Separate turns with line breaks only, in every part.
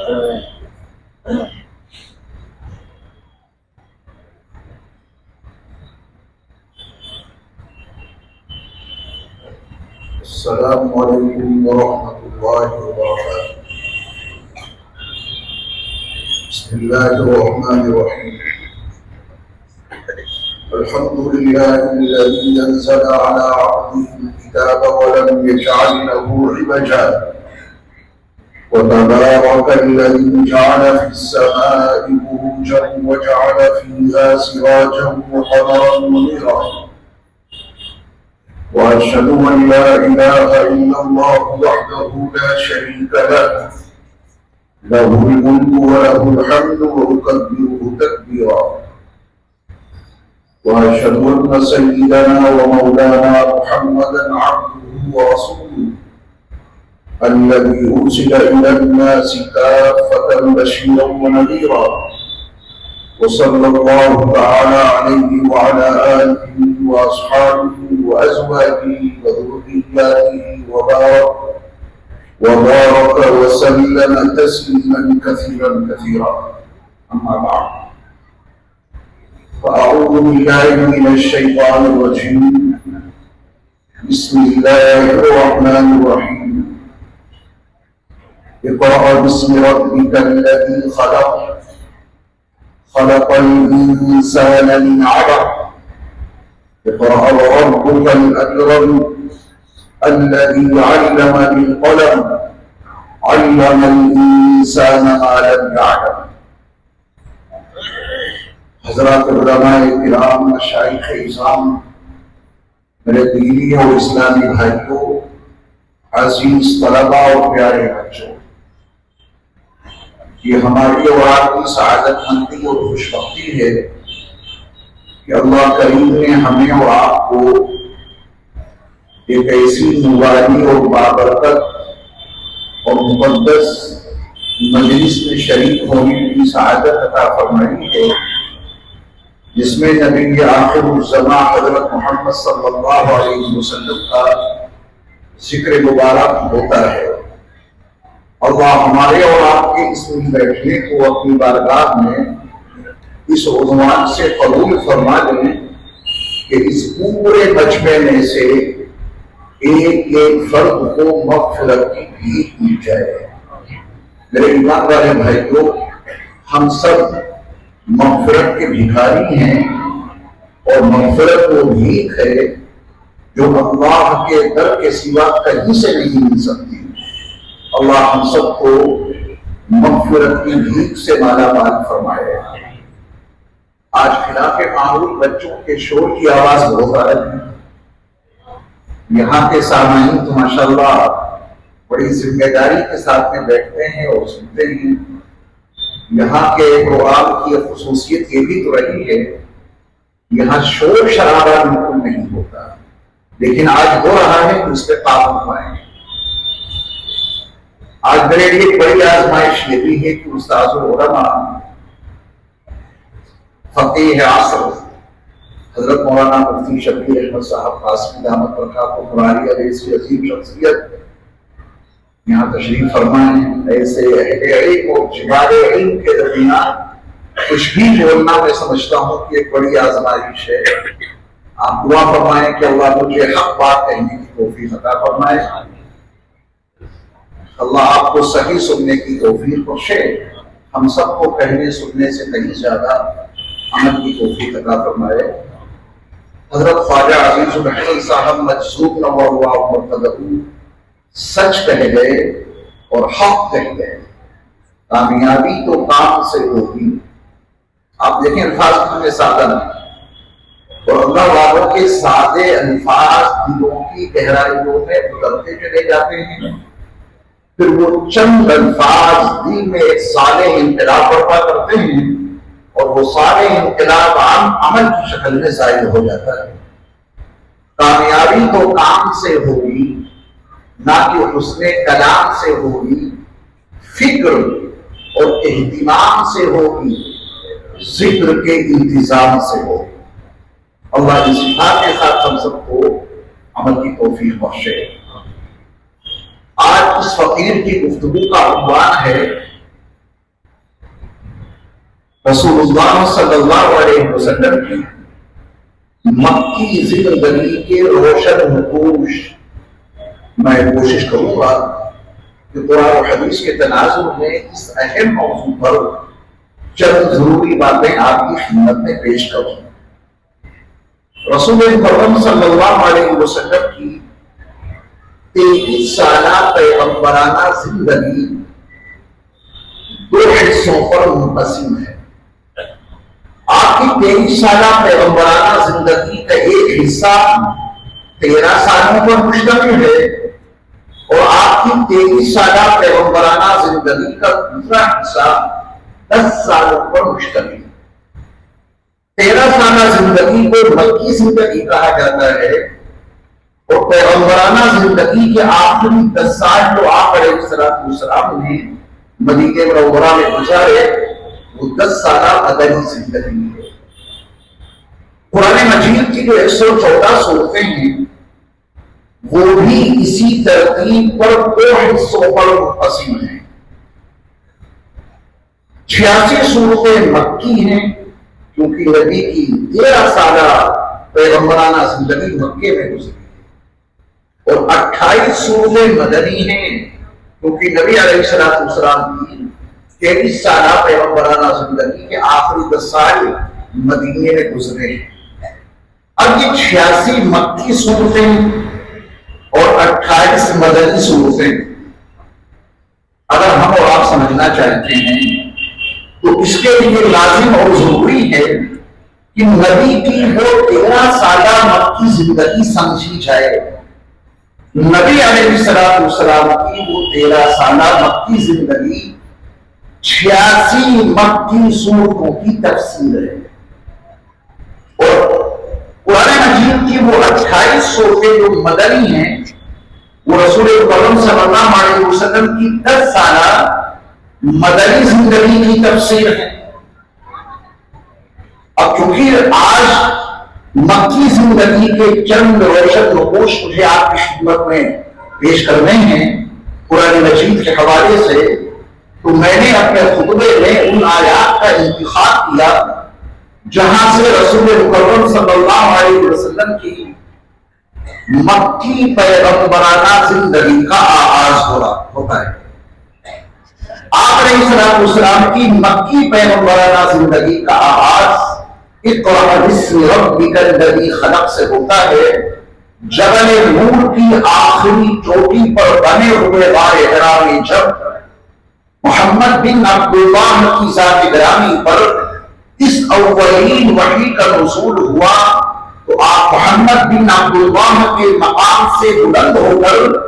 السلام علیکم ورحمۃ اللہ وبرکاتہ۔ بسم اللہ الرحمن الرحیم۔ الحمد لله الذي أنزل على عبده الكتاب ولم يجعل له عوجا وتبارك الذي جعل في السماء بروجا وجعل فيها سراجا وقمرا منيرا وأشهد أن لا إله إلا الله وحده لا شريك له له الملك وله الحمد وأكبره تكبيرا وأشهد أن سيدنا ومولانا محمدا عبده ورسوله الذي أرسل إلى الناس كافة بشيرا ونذيرا وصلى الله تعالى عليه وعلى آله وأصحابه وأزواجه وذرياته وبارك وسلم تسليما كثيرا كثيرا. أما بعد، فأعوذ بالله من الشيطان الرجيم. بسم الله الرحمن الرحيم. اقرأ باسم ربك الذي خلق خلق الإنسان من علق اقرأ وربك الأكرم الذي علم بالقلم علم الإنسان ما لم يعلم. حضرات علماء کرام، مشائخ اعظام، میرے دینی اور اسلامی بھائیوں، عزیز طلباء اور پیارے بچوں، یہ ہماری اور آپ کی سعادت مندی اور خوش بختی ہے کہ اللہ کریم نے ہمیں اور آپ کو ایک ایسی نورانی اور بابرکت اور مقدس مجلس میں شریک ہونے کی سعادت عطا فرمائی ہے، جس میں نبی آخر الزمان حضرت محمد صلی اللہ علیہ وسلم کا ذکر مبارک ہوتا ہے۔ اللہ ہمارے اور آپ کے اس میں بیٹھنے کو اپنی بارگاہ میں اس عنوان سے قبول فرما لیں کہ اس پورے مجمع میں سے ایک ایک فرد کو مغفرت کی بھیک مل جائے۔ میرے ایمان والے بھائیوں، ہم سب مغفرت کے بھکاری ہیں، اور مغفرت وہ بھیک ہے جو اللہ کے در کے سوا کہیں سے نہیں مل سکتی۔ اللہ ہم سب کو مغفرت کی بھیک سے مالا مال فرمائے۔ آج خلاف معمول بچوں کے شور کی آواز بہت آ رہی ہے۔ یہاں کے سامعین تو ماشاءاللہ بڑی ذمہ داری کے ساتھ میں بیٹھتے ہیں اور سنتے ہیں۔ یہاں کے پروگرام کی خصوصیت یہ بھی تو رہی ہے، یہاں شور شرابہ بالکل نہیں ہوتا، لیکن آج ہو رہا ہے تو اس پہ قابو پائیں۔ آج میرے لیے ایک بڑی آزمائش یہ بھی ہے کہ استاذ العلماء فقیہ عصر حضرت مولانا مفتی شبیر احمد صاحب قاسمی دامت برکاتہ عالیہ جیسی عظیم شخصیت یہاں تشریف فرمائیں۔ ایسے اہل علم اور جبال علم کے درمیان کچھ بھی بولنا میں سمجھتا ہوں کہ ایک بڑی آزمائش ہے۔ آپ دعا فرمائیں کہ اللہ مجھے حق بات کہنے کی توفیق عطا فرمائے، اللہ آپ کو صحیح سننے کی توفیق بخشے، ہم سب کو کہنے سننے سے کہیں زیادہ عمل کی توفیق عطا فرمائے۔ حضرت خواجہ عزیز الرحمن صاحب مجذوب نور اللہ مرتضی سچ کہہ گئے اور حق کہہ گئے، کامیابی تو کام سے ہوگی۔ آپ دیکھیں الفاظ میں سادہ نہیں، اور اللہ والوں کے سادے الفاظ دلوں کی گہرائیوں میں اترتے چلے جاتے ہیں، پھر وہ چند الفاظ دل میں ایک صالح انقلاب برپا کرتے ہیں، اور وہ صالح انقلاب عام عمل کی شکل میں ظاہر ہو جاتا ہے۔ کامیابی تو کام سے ہوگی، نہ کہ حسن کلام سے ہوگی، فکر اور اہتمام سے ہوگی، ذکر کے انتظام سے ہوگی۔ اللہ اس صفات کے ساتھ ہم سب کو عمل کی توفیق بخشے۔ آج اس فقیر کی گفتگو کا عنوان ہے رسول اللہ صلی اللہ علیہ وسلم کی مکی زندگی کے روشن نقوش میں کوشش کروں گا کہ قرآن و حدیث کے تناظر میں اس اہم موضوع پر چند ضروری باتیں آپ کی خدمت میں پیش کروں. رسول مکرم صلی اللہ علیہ وسلم کی 23 سالہ پیغمبرانہ زندگی 2 حصوں پر منقسم ہے. آپ کی 23 سالہ پیغمبرانہ زندگی کا ایک حصہ 13 سالوں پر مشتمل ہے اور آپ کی 23 سالہ پیغمبرانہ زندگی کا دوسرا حصہ 10 سالوں پر مشتمل ہے. 13 سالہ زندگی کو مکی زندگی کہا جاتا ہے اور پیغمبرانہ زندگی کے آخری 10 سال جو آپ علیہ السلام نے مدینہ منورہ میں گزارے وہ 10 سالہ مدنی زندگی ہے. قرآن مجید کی جو 114 سورتیں ہیں وہ بھی اسی ترتیب پر 2 حصوں پر منقسم ہیں. 86 سورتیں مکی ہیں کیونکہ نبی کی 13 سالہ پیغمبرانہ زندگی مکے میں گزری اور 28 سورتیں مدنی ہیں کیونکہ نبی علیہ السلام کی 23 سالہ پیغمبرانہ زندگی کے آخری 10 سال مدینے میں گزرے ہیں. اب یہ 86 مکی سورتیں اور 28 مدنی سورتیں اگر ہم اور آپ سمجھنا چاہتے ہیں تو اس کے لیے لازم اور ضروری ہے کہ نبی کی وہ 13 سالہ مکی زندگی سمجھی جائے. نبی علیہ السلام کی وہ 13 سالہ مکی زندگی 86 مکی سورتوں کی تفسیر ہے اور قرآن مجید کی وہ 28 سورتیں جو مدنی ہیں وہ رسول اکرم صلی اللہ علیہ وسلم کی 10 سالہ مدنی زندگی کی تفسیر ہے. اب چونکہ آج مکی زندگی کے چند روشن نقوش مجھے آپ کی خدمت میں پیش کرنے ہیں قرآن مجید کے حوالے سے تو میں نے اپنے خطبے میں ان آیات کا انتخاب کیا جہاں سے رسول مکرم صلی اللہ علیہ وسلم کی مکی پیغمبرانہ زندگی کا آغاز ہوتا ہے. آپ علیہ السلام کی مکی پیغمبرانہ زندگی کا آغاز اقرأ باسم ربک الذی خلق سے ہوتا ہے. جبل نور کی آخری چوٹی پر بنے ہوئے غار حرا میں جب محمد بن عبداللہ کی ذات گرامی پر اس اولین وحی کا نزول ہوا تو آپ محمد بن عبداللہ کے مقام سے بلند ہو کر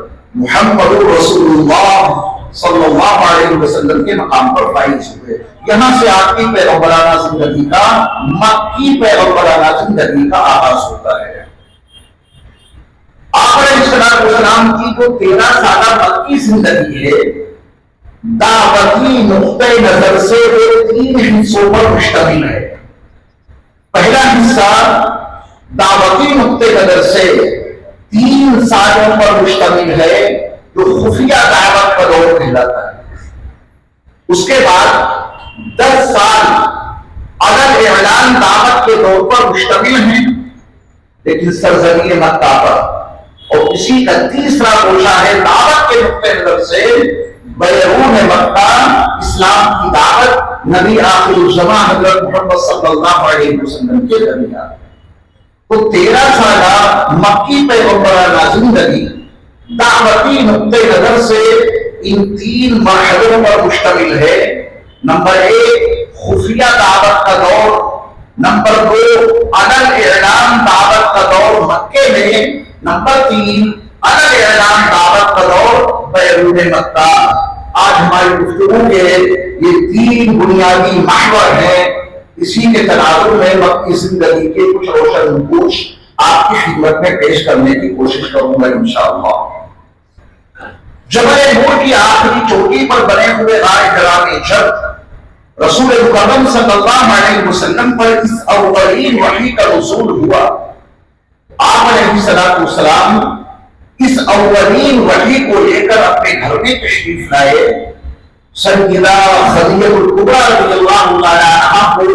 محمد رسول اللہ صلی اللہ علیہ وسلم کے مقام پر فائز ہوئے. یہاں سے آپ کی پیغمبرانہ زندگی کا مکی پیغمبرانہ زندگی کا آغاز ہوتا ہے. آپ علیہ السلام کی جو 13 سالہ مکی زندگی ہے دعوتی نقطۂ نظر سے وہ 3 حصوں پر مشتمل ہے. پہلا حصہ دعوتی نقطۂ نظر سے 3 سالوں پر مشتمل ہے جو خفیہ دعوت کا دور کہلاتا ہے. اس کے بعد 10 سال علن اعلان دعوت کے دور پر مشتمل ہیں لیکن سرزمین مکہ پر اور اسی کا تیسرا گوشہ ہے دعوت کے نقطۂ نظر سے بیرون مکہ اسلام کی دعوت نبی آخر الزمان حضرت محمد صلی اللہ علیہ وسلم کے درمیان. تو 13 سالہ مکی پیغمبرانہ زندگی دعوتی نقطۂ نظر سے ان 3 مرحلوں پر مشتمل ہے. نمبر 1 خفیہ دعوت کا دور، نمبر 2 علن اعلان دعوت کا دور مکے میں، نمبر 3 علن اعلان دعوت کا دور بیرون مکہ. آج ہماری گفتگو کے یہ 3 بنیادی محور ہیں. اسی کے تناظر میں مکی زندگی کے کچھ روشن نقوش آپ کی خدمت میں پیش کرنے کی کوشش کروں گا انشاءاللہ. جبل نور کی آخری چوٹی پر بنے ہوئے غار حرا میں جب رسول مکرم صلی اللہ علیہ وسلم پر اس اولین وحی کا نزول ہوا آپ علیہ السلام اس اولین وحی کو لے کر اپنے گھر میں تشریف لائے. سیدہ خدیجہ الکبریٰ رضی اللہ تعالی عنہا کو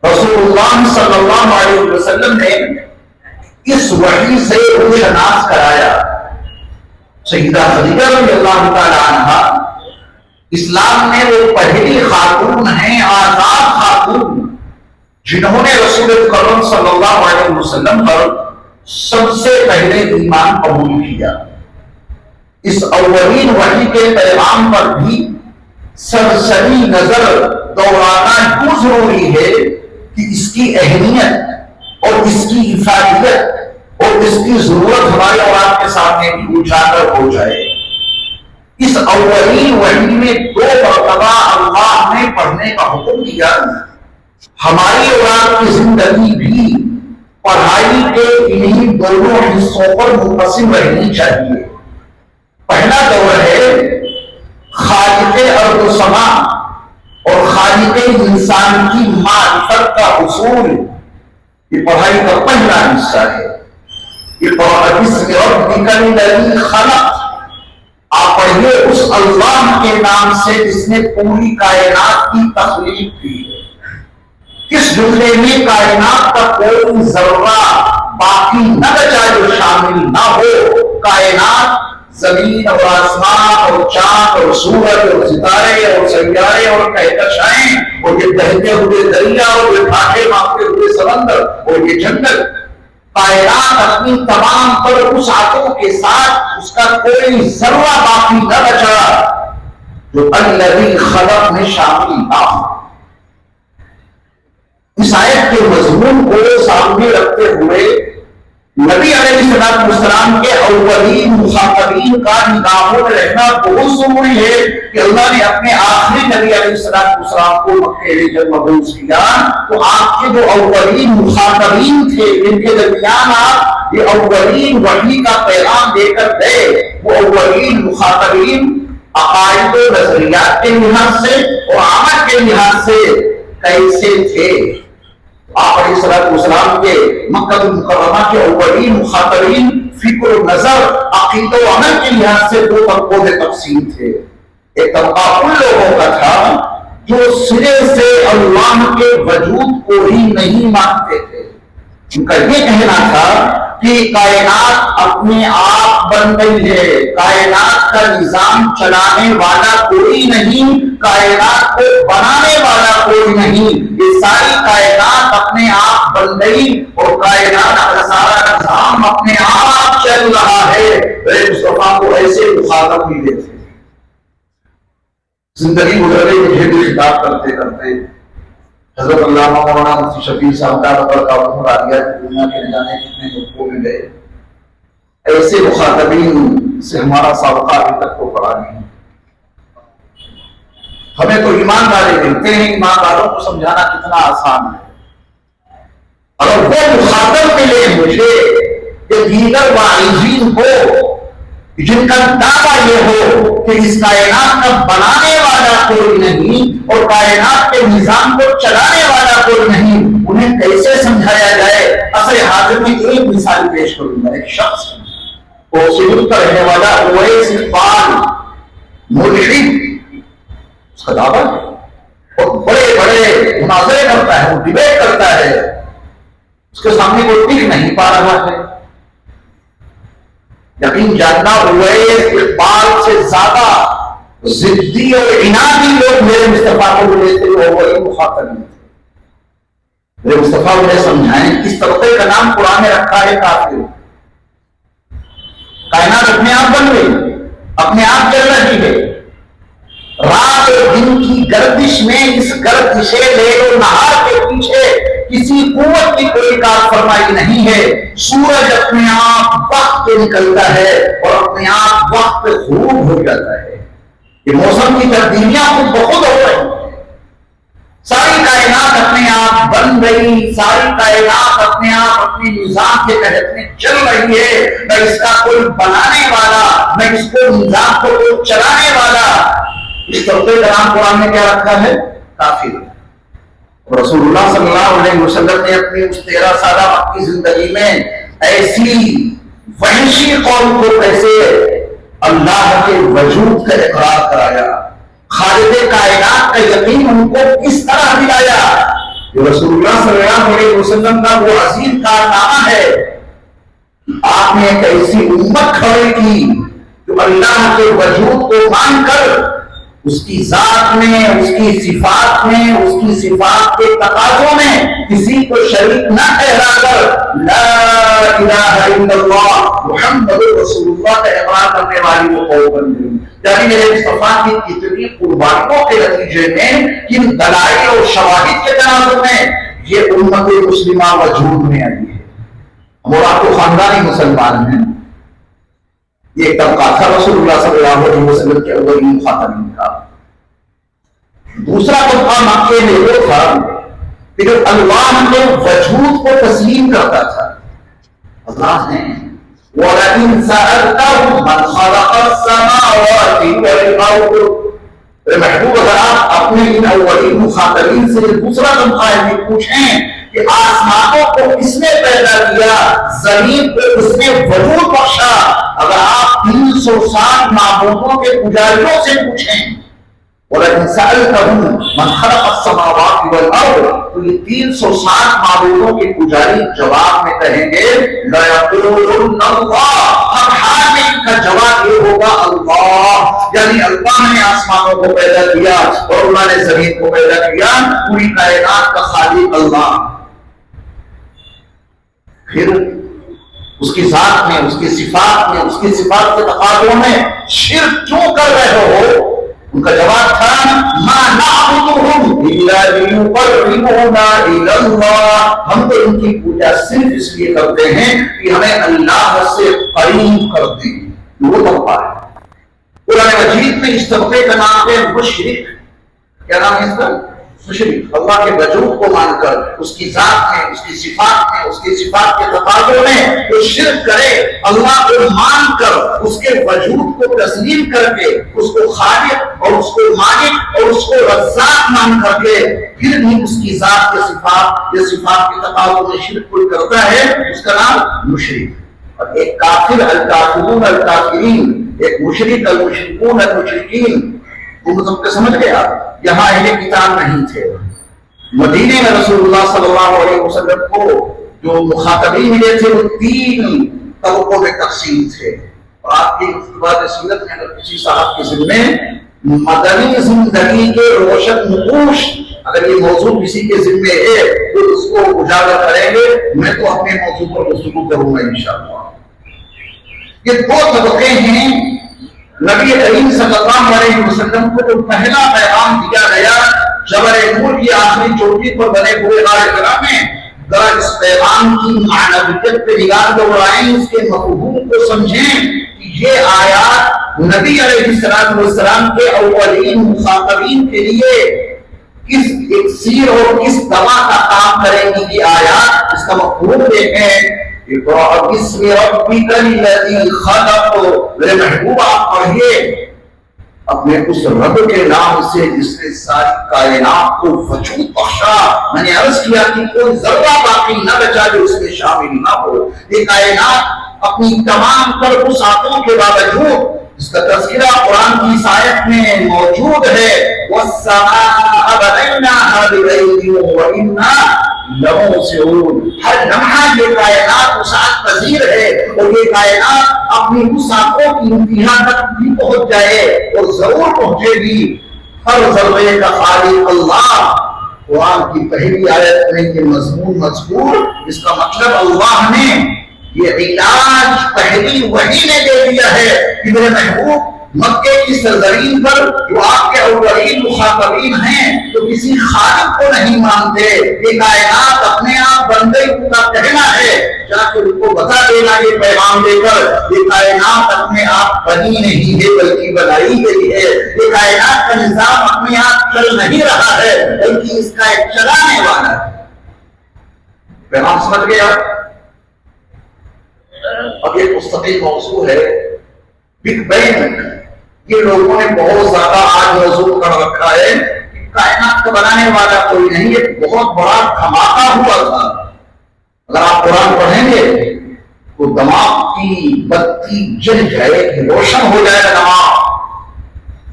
رسول اللہ صلی اللہ علیہ وسلم نے اس وحی سے روشناس کرایا۔ سیدہ خدیجہ رضی اللہ تعالی عنہا اسلام میں وہ پہلی خاتون ہیں، آزاد خاتون، جنہوں نے رسول کرم صلی اللہ علیہ وسلم پر سب سے پہلے ایمان قبول کیا۔ اس اولین وحی کے پیغام پر بھی سرسری نظر دوڑانا کیوں ضروری ہے کہ اس کی اہمیت اور اس کی افادیت اور اس کی ضرورت ہمارے اور آپ کے سامنے بھی اجاگر ہو جائے۔ اس اولین وحی میں 2 مرتبہ اللہ نے پڑھنے کا حکم دیا۔ ہماری اور آپ کی زندگی بھی پڑھائی کے انہی دونوں حصوں پر منقسم رہنی چاہیے۔ پہلا دور ہے خالق ارض و سما اور خالق انسان کی معرفت کا حصول، یہ پڑھائی کا پہلا حصہ ہے۔ اقرأ باسم ربک الذی خلق، آپ پڑھیے اس اللہ کے نام سے جس نے پوری کائنات کی تخلیق کی۔ اس جملے میں کائنات کا کوئی ذرہ باقی نہ بچا جو شامل نہ ہو۔ کائنات، زمین اور آسمان اور چاند اور سورج اور ستارے اور سیارے اور کہکشائیں اور یہ بہتے ہوئے دریا اور یہ بھاگے مانگتے ہوئے سمندر اور یہ جنگل، کائنات اپنی تمام پر وسعتوں کے ساتھ اس کا کوئی ذرہ باقی نہ بچا جو الذی خلق میں شامل نہ ہو۔ اس آیت کے مضمون کو سامنے رکھتے ہوئے نبی علیہ السلام کے اولین مخاطبین کا نگاہوں میں رہنا بہت ضروری ہے کہ اللہ نے اپنے آخری نبی علیہ السلام کو مکے میں جب مبعوث کیا تو آپ کے جو اولین مخاطبین تھے جن کے درمیان آپ یہ اولین وحی کا پیغام دے کر گئے، وہ اولین مخاطبین عقائد و نظریات کے لحاظ سے اور عمل کے لحاظ سے کیسے تھے؟ آپ علیہ السلام کے مکہ المکرمہ کے اولین مخاطبین فکر و نظر، عقیدہ و عمل کے لحاظ سے 2 طبقوں میں تقسیم تھے۔ ایک طبقہ ان لوگوں کا تھا جو سرے سے اللہ کے وجود کو ہی نہیں مانتے تھے۔ ان کا یہ کہنا تھا کہ کائنات اپنے آپ بن گئی ہے، کائنات کا نظام چلانے والا کوئی نہیں، کائنات کو بنانے والا کوئی نہیں، یہ ساری کائنات اپنے آپ بن گئی اور کائنات کا سارا نظام اپنے آپ چل رہا ہے۔ میرے مصطفیٰ کو ایسے مخاطب ملے تھے۔ زندگی گزر گئی، مجھے بھی خطاب کرتے کرتے حضرت علامہ مولانا مفتی شفیع صاحب برکاتہ عالیہ کی دنیا کے نجانے کتنے ملکوں میں گئے، ایسے مخاطبین سے ہمارا سابقہ ابھی تک تو پڑا نہیں۔ ہمیں تو ایمانداری ملتے ہیں، ایمانداروں کو سمجھانا کتنا آسان ہے۔ اگر وہ مخاطب ملے مجھے کہ دیگر واعظین ہو جن کا دعویٰ یہ ہو کہ اس کائنات کا بنانے والا کوئی نہیں اور کائنات کے نظام کو چلانے والا کوئی نہیں، انہیں کیسے سمجھایا جائے؟ اصل حاضر میں ایک مثال پیش کروں گا۔ ایک شخص سعود کا رہنے والا اویس اقبال ملحد، اس کا دعویٰ ہے اور بڑے بڑے مناظرے کرتا ہے، وہ ڈیبیٹ کرتا ہے، اس کے سامنے کوئی ٹک نہیں پا رہا ہے۔ یقین جاننا اویس اقبال سے زیادہ ضدی اور عنادی لوگ میرے مصطفیٰ کو ملے تھے، وہ وہی مخاطبین تھے۔ میرے مصطفیٰ انہیں سمجھائیں اس طبقے کا نام قرآن نے رکھا ہے کافر۔ کائنات اپنے آپ بن گئی، اپنے آپ چل رہی ہے، رات اور دن کی گردش میں اس گردش لیل و نہار کے پیچھے کسی قوت کی کوئی کار فرمائی نہیں ہے۔ سورج اپنے آپ وقت پہ نکلتا ہے اور اپنے آپ وقت پہ غروب ہو جاتا ہے۔ یہ موسم کی تبدیلیاں خود بخود ہو رہی ہیں۔ ساری کائنات اپنے آپ بن گئی، ساری کائنات اپنے آپ اپنے نظام کے تحت میں چل رہی ہے، نہ اس کا کوئی بنانے والا، نہ اس کو نظام کو کوئی چلانے والا۔ اس طبقے کا نام قرآن نے کیا رکھا ہے؟ کافر۔ رسول اللہ صلی اللہ علیہ وسلم نے اپنی اس 13 سالہ مکی زندگی میں ایسی وحشی قوم کو کیسے اللہ کے وجود کا اقرار کرایا، خالق کائنات کا یقین ان کو کس طرح دلایا. یہ رسول اللہ صلی اللہ علیہ وسلم کا وہ عظیم کارنامہ ہے. آپ نے ایک ایسی امت کھڑی کی جو اللہ کے وجود کو مان کر اس کی ذات میں، اس کی صفات میں، اس کی صفات کے تقاضوں میں کسی کو شریک نہ ٹھہرا کر لا الہ الا اللہ محمد رسول اللہ کا اقرار کرنے والی وہ قوم بن گئی. یعنی میرے مصطفیٰ کی کتنی قربانیوں کے نتیجے میں، کن دلائل اور شواہد کے تناظر میں یہ امت مسلمہ وجود میں آئی ہے. اور آپ کو خاندانی مسلمان ہیں. یہ ایک طبقہ تھا رسول اللہ صلی اللہ علیہ وسلم کے اولین مخاطبین کا. دوسرا طبقہ مکے میں وہ تھا کہ جو اللہ کے وجود کو تسلیم کرتا تھا. اللہ نے وَلَئِن سَأَلْتَهُمْ مَنْ خَلَقَ السَّمَاوَاتِ وَالْأَرْضَ. محبوب اگر آپ اپنے ان اولین مخاطبین سے دوسرا طبقہ یہ پوچھیں کہ آسمانوں کو کس نے پیدا کیا، زمین کو کس نے وجود بخشا، اگر آپ 360 معبودوں کے پجاریوں سے پوچھیں وَلَئِن سَأَلْتَهُمْ مَنْ خَلَقَ السَّمَاوَاتِ وَالْأَرْضَ، تو یہ 360 معبودوں کے پجاری جواب میں کہیں گے لَيَقُولُنَّ اللَّهُ. اب حال میں ان کا جواب یہ ہوگا اللہ. یعنی اللہ نے آسمانوں کو پیدا کیا اور اللہ نے زمین کو پیدا کیا. پوری کائنات کا خالق اللہ. پھر اس کی ذات میں، اس کی صفات میں، اس کی صفات کے تقاضوں میں شرک کیوں کر رہے ہو؟ ان کا جواب تھا ما نعبدهم الا ليقربونا الى الله. ہم تو ان کی پوجا صرف اس لیے کرتے ہیں کہ ہمیں اللہ سے قریب کر دیں. وہ طبقہ ہے. قرآن مجید میں اس طبقے کا نام ہے مشرک. کیا نام ہے اس کا؟ مشرک. اللہ کے وجود کو مان کر اس کی ذات میں، اس کی صفات میں، اس کی صفات کے تقاضوں میں جو شرک کرے، اللہ کو مان کر اس کے وجود کو تسلیم کر کے اس کو خالق اور اس کو مالک اور اس کو رزاق مان کر کے پھر بھی اس کی ذات کے صفات یا صفات کے تقاضوں میں شرک کوئی کرتا ہے، اس کا نام مشرک. اور ایک کافر الکافرون الکافرین، ایک مشرک المشرکون المشرکین. وہ مطلب سمجھ گیا. یہاں اہل کتاب نہیں تھے. مدینے میں رسول اللہ صلی اللہ علیہ وسلم کو جو مخاطبین ملے تھے وہ 3 طبقوں میں تقسیم تھے. اور آپ کی مکتوبات سیرت میں اگر کسی صاحب کے ذمے مدنی زندگی کے روشن نقوش اگر یہ موضوع کسی کے ذمے ہے تو اس کو اجاگر کریں گے. میں تو اپنے موضوع پر گفتگو کروں گا انشاءاللہ. یہ 2 طبقے ہیں. نبی کریم صلی اللہ علیہ وسلم کو جو پہلا پیغام دیا گیا جبل نور کی آخری چوٹی پر بنے ہوئے غار حرا میں، ذرا اس پیغام کی معنویت پہ نگاہ دوڑائیں، اس کے مفہوم کو سمجھیں کہ یہ آیات نبی علیہ السلام کے اولین مخاطبین کے لیے کس اکسیر اور کس دوا کا کام کریں گی. یہ آیات اس کا مفہوم دیکھیں. اقرأ باسم ربک الذی خلق. میرے محبوب آپ پڑھیے اپنے اس رب کے نام سے جس نے ساری کائنات کو وجود بخشا. میں نے عرض کیا کہ کوئی ذرہ باقی نہ بچا جو اس میں شامل نہ ہو. یہ کائنات اپنی تمام تر وسعتوں کے باوجود اس کا تذکرہ قرآن کی اس آیت میں موجود ہے. وَالسَّمَاءَ بَنَيْنَاهَا بِأَيْدٍ وَإِنَّا لَمُوسِعُونَ. ہر لمحہ یہ کائنات وسعت پذیر ہے اور یہ کائنات اپنی وسعتوں کی انتہا تک بھی پہنچ جائے اور ضرور پہنچے گی. ہر ذرے کا خالق اللہ. قرآن کی پہلی آیت میں یہ مضمون مذکور، اس کا مطلب اللہ نے یہ علاج پہلی وحی نے دے دیا ہے کہ میرے محبوب مکے کی سرزمین پر جو آپ کے اولین مخاطبین ہیں تو کسی خالق کو نہیں مانتے. یہ کائنات اپنے آپ بندے کا کہنا ہے. جا کے ان کو بتا دینا یہ پیغام دے کر یہ کائنات اپنے آپ بنی نہیں ہے بلکہ بنائی گئی ہے. یہ کائنات کا نظام اپنے آپ چل نہیں رہا ہے بلکہ اس کا ایک چلانے والا ہے. پیغام سمجھ گیا؟ اب ایک مستقل موضوع ہے بگ بینگ. یہ لوگوں نے بہت زیادہ آج موضوع کر رکھا ہے کہ کائنات کا بنانے والا کوئی نہیں. یہ بہت بڑا دھماکہ ہوا تھا. اگر آپ قرآن پڑھیں گے تو دماغ کی بتی جل جائے گی، روشن ہو جائے گا دماغ.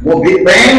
وہ بگ بینگ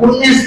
19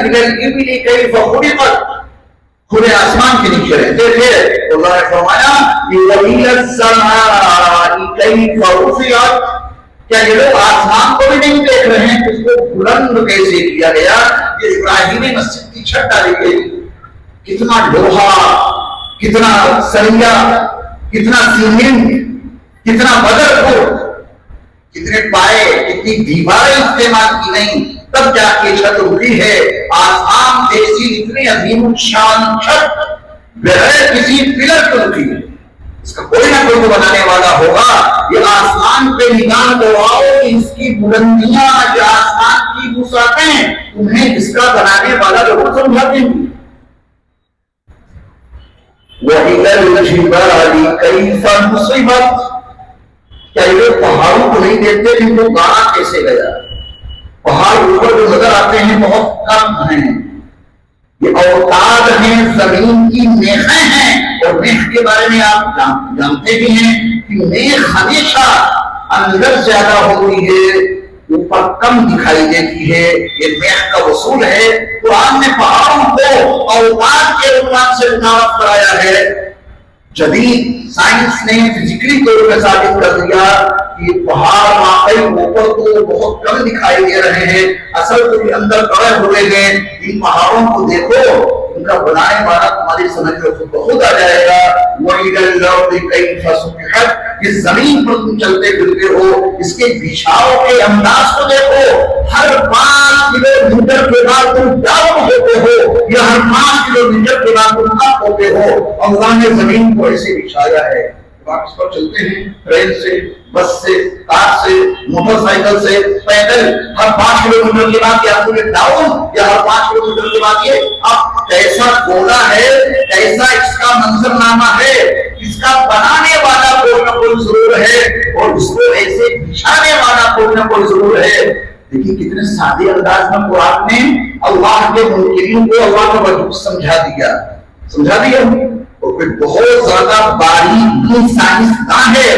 إلى الإبل كيف خلقت, کھلے آسمان کے نیچے رہتے تھے. اللہ نے فرمایا وَإِلَى السَّمَاءِ كَيْفَ رُفِعَتْ, کیا یہ لوگ آسمان کو بھی نہیں دیکھ رہے ہیں کہ اس کو بلند کیسے کیا گیا؟ یہ ابراہیمی مسجد کی چھت ڈالی گئی, کتنا لوہا, کتنا سریا, کتنا سیمنٹ, کتنا بدر کو, کتنے پائے, کتنی دیواریں استعمال کی نہیں, تب جا کے چھت اٹھی ہے. آسام جیسی اتنی عظیم شان چھت بغیر کسی پلر کو اٹھی ہے. اس کا کوئی نہ کوئی تو بنانے والا ہوگا. یہ آسمان پہ نگاہ دوڑاؤ کہ اس کی بلندیاں, جو آسمان کی وسعتیں, تمہیں اس کا بنانے والا ضرور سمجھا دیں گے. وَإِلَى الْجِبَالِ كَيْفَ نُصِبَتْ, کیا یہ لوگ پہاڑوں کو نہیں دیکھتے کہ ان کو گاڑا کیسے گیا؟ پہاڑ اوپر جو نظر آتے ہیں بہت کم ہیں, یہ اوتاد ہیں, زمین کی میخیں ہیں. اور میخ کے بارے میں آپ جانتے بھی ہیں کہ میخ ہمیشہ اندر زیادہ ہوتی ہے, اوپر کم دکھائی دیتی ہے. یہ میخ کا اصول ہے. قرآن نے پہاڑوں کو اوتاد کے عنوان سے متعارف کرایا ہے. جدید سائنس نے فزیکلی طور پہ ثابت کر دیا کہ پہاڑ واقعی اوپر تو بہت کم دکھائی دے رہے ہیں, اصل تو یہ اندر گڑے ہوئے ہیں. ان پہاڑوں کو دیکھو, ان کا بنانے والا تمہاری سمجھ میں خود آ جائے گا. وَإِلَى الْأَرْضِ كَيْفَ سُطِحَتْ, اس زمین پر تم چلتے پھرتے ہو, اس کے بچھاؤ کے انداز کو دیکھو. ہر 5 کلومیٹر کے بعد تم ڈاؤن ہوتے ہو, یا ہر 5 کلومیٹر کے بعد تم اپ ہوتے ہو. اللہ نے زمین کو ایسے بچھایا ہے. آپ اس پر چلتے ہیں, ٹرین سے, بس سے, کار سے, موٹر سائیکل سے, پیدل, ہر 5 کلومیٹر کے بعد یا پورے ڈاؤن, یا ہر 5 کلومیٹر کے بعد یہ اب کیسا گولا ہے, کیسا اس کا منظرنامہ ہے. اس کا بنانے والا کوئی نہ کوئی ضرور ہے, اور اس کو ایسے بچھانے والا کوئی نہ کوئی ضرور ہے. دیکھیے کتنے سادے انداز میں قرآن نے اللہ کے منکرین کو اللہ کا وجود سمجھا دیا. اور پھر بہت زیادہ باریک سائنسداں ہے.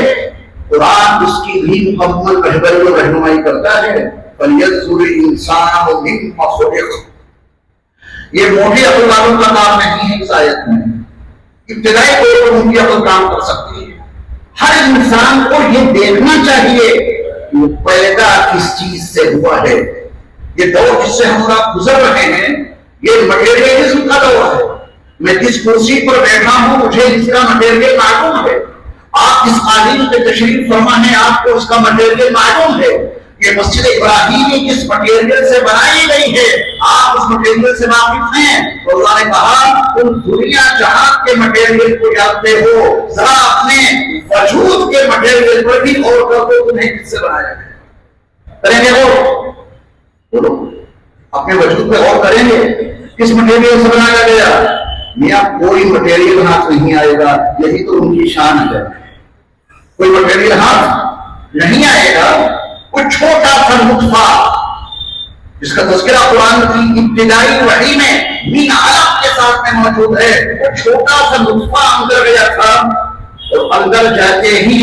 قرآن اس کی بھی مکمل رہبری و رہنمائی کرتا ہے. فَلْيَنظُرِ الْإِنسَانُ مِمَّ خُلِقَ, یہ موٹی عقل والوں کا کام نہیں ہے. اس آیت میں ابتدائی طور پر موٹی عقل کام کر سکتی ہے. ہر انسان کو یہ دیکھنا چاہیے کہ وہ پیدا کس چیز سے ہوا ہے. یہ دور جس سے ہم لوگ گزر رہے ہیں, یہ مٹیریلزم کا دور ہے. میں جس کرسی پر بیٹھا ہوں مجھے اس کا مٹیریل معلوم ہے. آپ جس قالین پہ تشریف فرما ہیں آپ کو اس کا مٹیریل معلوم ہے. یہ مسجد ابراہیمی جس مٹیریل سے بنائی گئی ہے آپ اس مٹیریل سے واقف ہیں. تو اللہ نے کہا تم دنیا جہاں کے مٹیریل کو جانتے ہو, ذرا اپنے وجود کے مٹیریل پر بھی غور کرو, تمہیں کس سے بنایا گیا. کریں گے غور؟ بولو, اپنے وجود پہ غور کریں گے کس مٹیریل سے بنایا گیا. میاں کوئی مٹیریل ہاتھ نہیں آئے گا, یہی تو ان کی شان ہے. کوئی مٹیریل ہاتھ نہیں آئے گا. کوئی چھوٹا سا نطفہ جس کا تذکرہ قرآن کی ابتدائی وحی میں من علق کے ساتھ میں موجود ہے, وہ چھوٹا سا نطفہ اندر گیا تھا, اور اندر جاتے ہی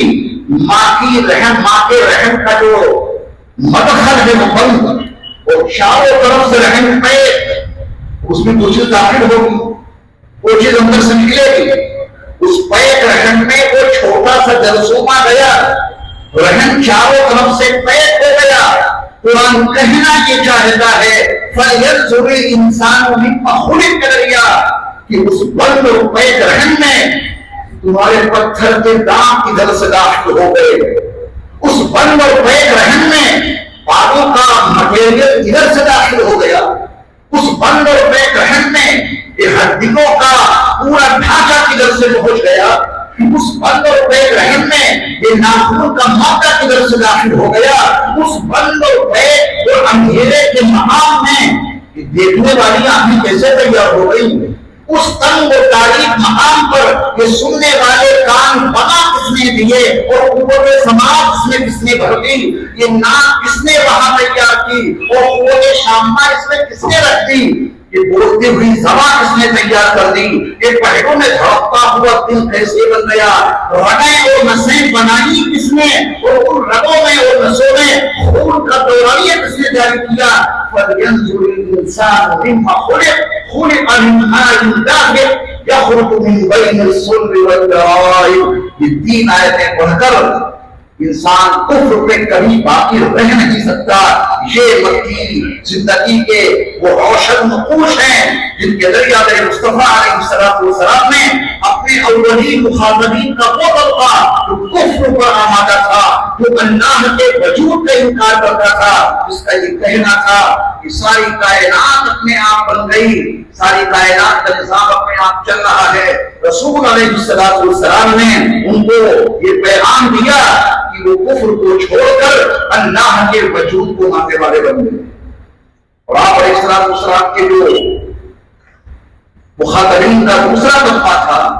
ماں کے رحم کا جو مدخل ہے وہ بند, اور چاروں طرف سے رحم پہ اس میں کچھ داخل ہوگی, وہ چیز اندر سے نکلے گی. اس پیک رحم میں وہ چھوٹا سا جرثومہ گیا, رحم چاروں طرف سے پیک ہو گیا. قرآن کہنا یہ چاہتا ہے فَلْيَنظُرِ الْإِنسَانُ مِمَّ خُلِقَ کہ اس بند اور پیک رحم میں تمہارے پتھر کے دام ادھر سے داخل ہو گئے. اس بند اور پیک رحم میں بالوں کا مٹیریل ادھر سے داخل ہو گیا. اس بند اور پیک رحم میں یہ ہڈیوں کا پورا ڈھانچہ کدھر سے پہنچ گیا. اس بند اور پیک رحم میں یہ ناخن کا مادہ کدھر سے داخل ہو گیا. اس بند اور پیک اور اندھیرے کے مقام میں دیکھنے والی آنکھیں کیسے تیار ہو گئی. اس تنگ و تاریک مقام پر یہ سننے والے کان بنا کس نے دیے اور قوت سماعت اس میں کس نے بھر دی؟ یہ ناک کس نے وہاں تیار کی اور قوت شامہ اس میں کس نے رکھ دی؟ یہ بولتی ہوئی زبان کس نے تیار کر دی؟ یہ پہلوں میں دھڑکتا ہوا دل کیسے بن گیا؟ رگیں اور نسیں بنائی کس نے اور ان رگوں میں اور نسوں میں خون کا دورانیہ کس نے جاری کیا؟ فَلْيَنْظُرِ الْإِنسَانُ مِمَّا خُلِقَ مِنْ مَاءٍ دَافِقٍ يَخْرُجُ مِنْ بَيْنِ الصُّلْبِ وَالتَّرَائِبِ۔ یہ تین آیتیں پڑھ کر انسان کفر پہ کبھی باقی رہ نہیں سکتا۔ یہ مکی زندگی کے وہ روشن نقوش ہیں جن کے ذریعہ میرے مصطفیٰ علیہ السلام نے اپنے اولین مخاطبین کا وہ طبقہ جو کفر پر آمادہ تھا، جو اللہ کے وجود کا انکار کرتا تھا، جس کا یہ کہنا تھا کہ ساری کائنات اپنے آپ بن گئی، ساری کائنات کا نظام اپنے آپ چل رہا ہے، رسول علیہ السلام نے ان کو یہ پیغام دیا کہ وہ کفر کو چھوڑ کر اللہ کے وجود کو ماننے والے بن گئے۔ اور آپ علیہ السلام کے جو مخاطبین کا دوسرا طبقہ تھا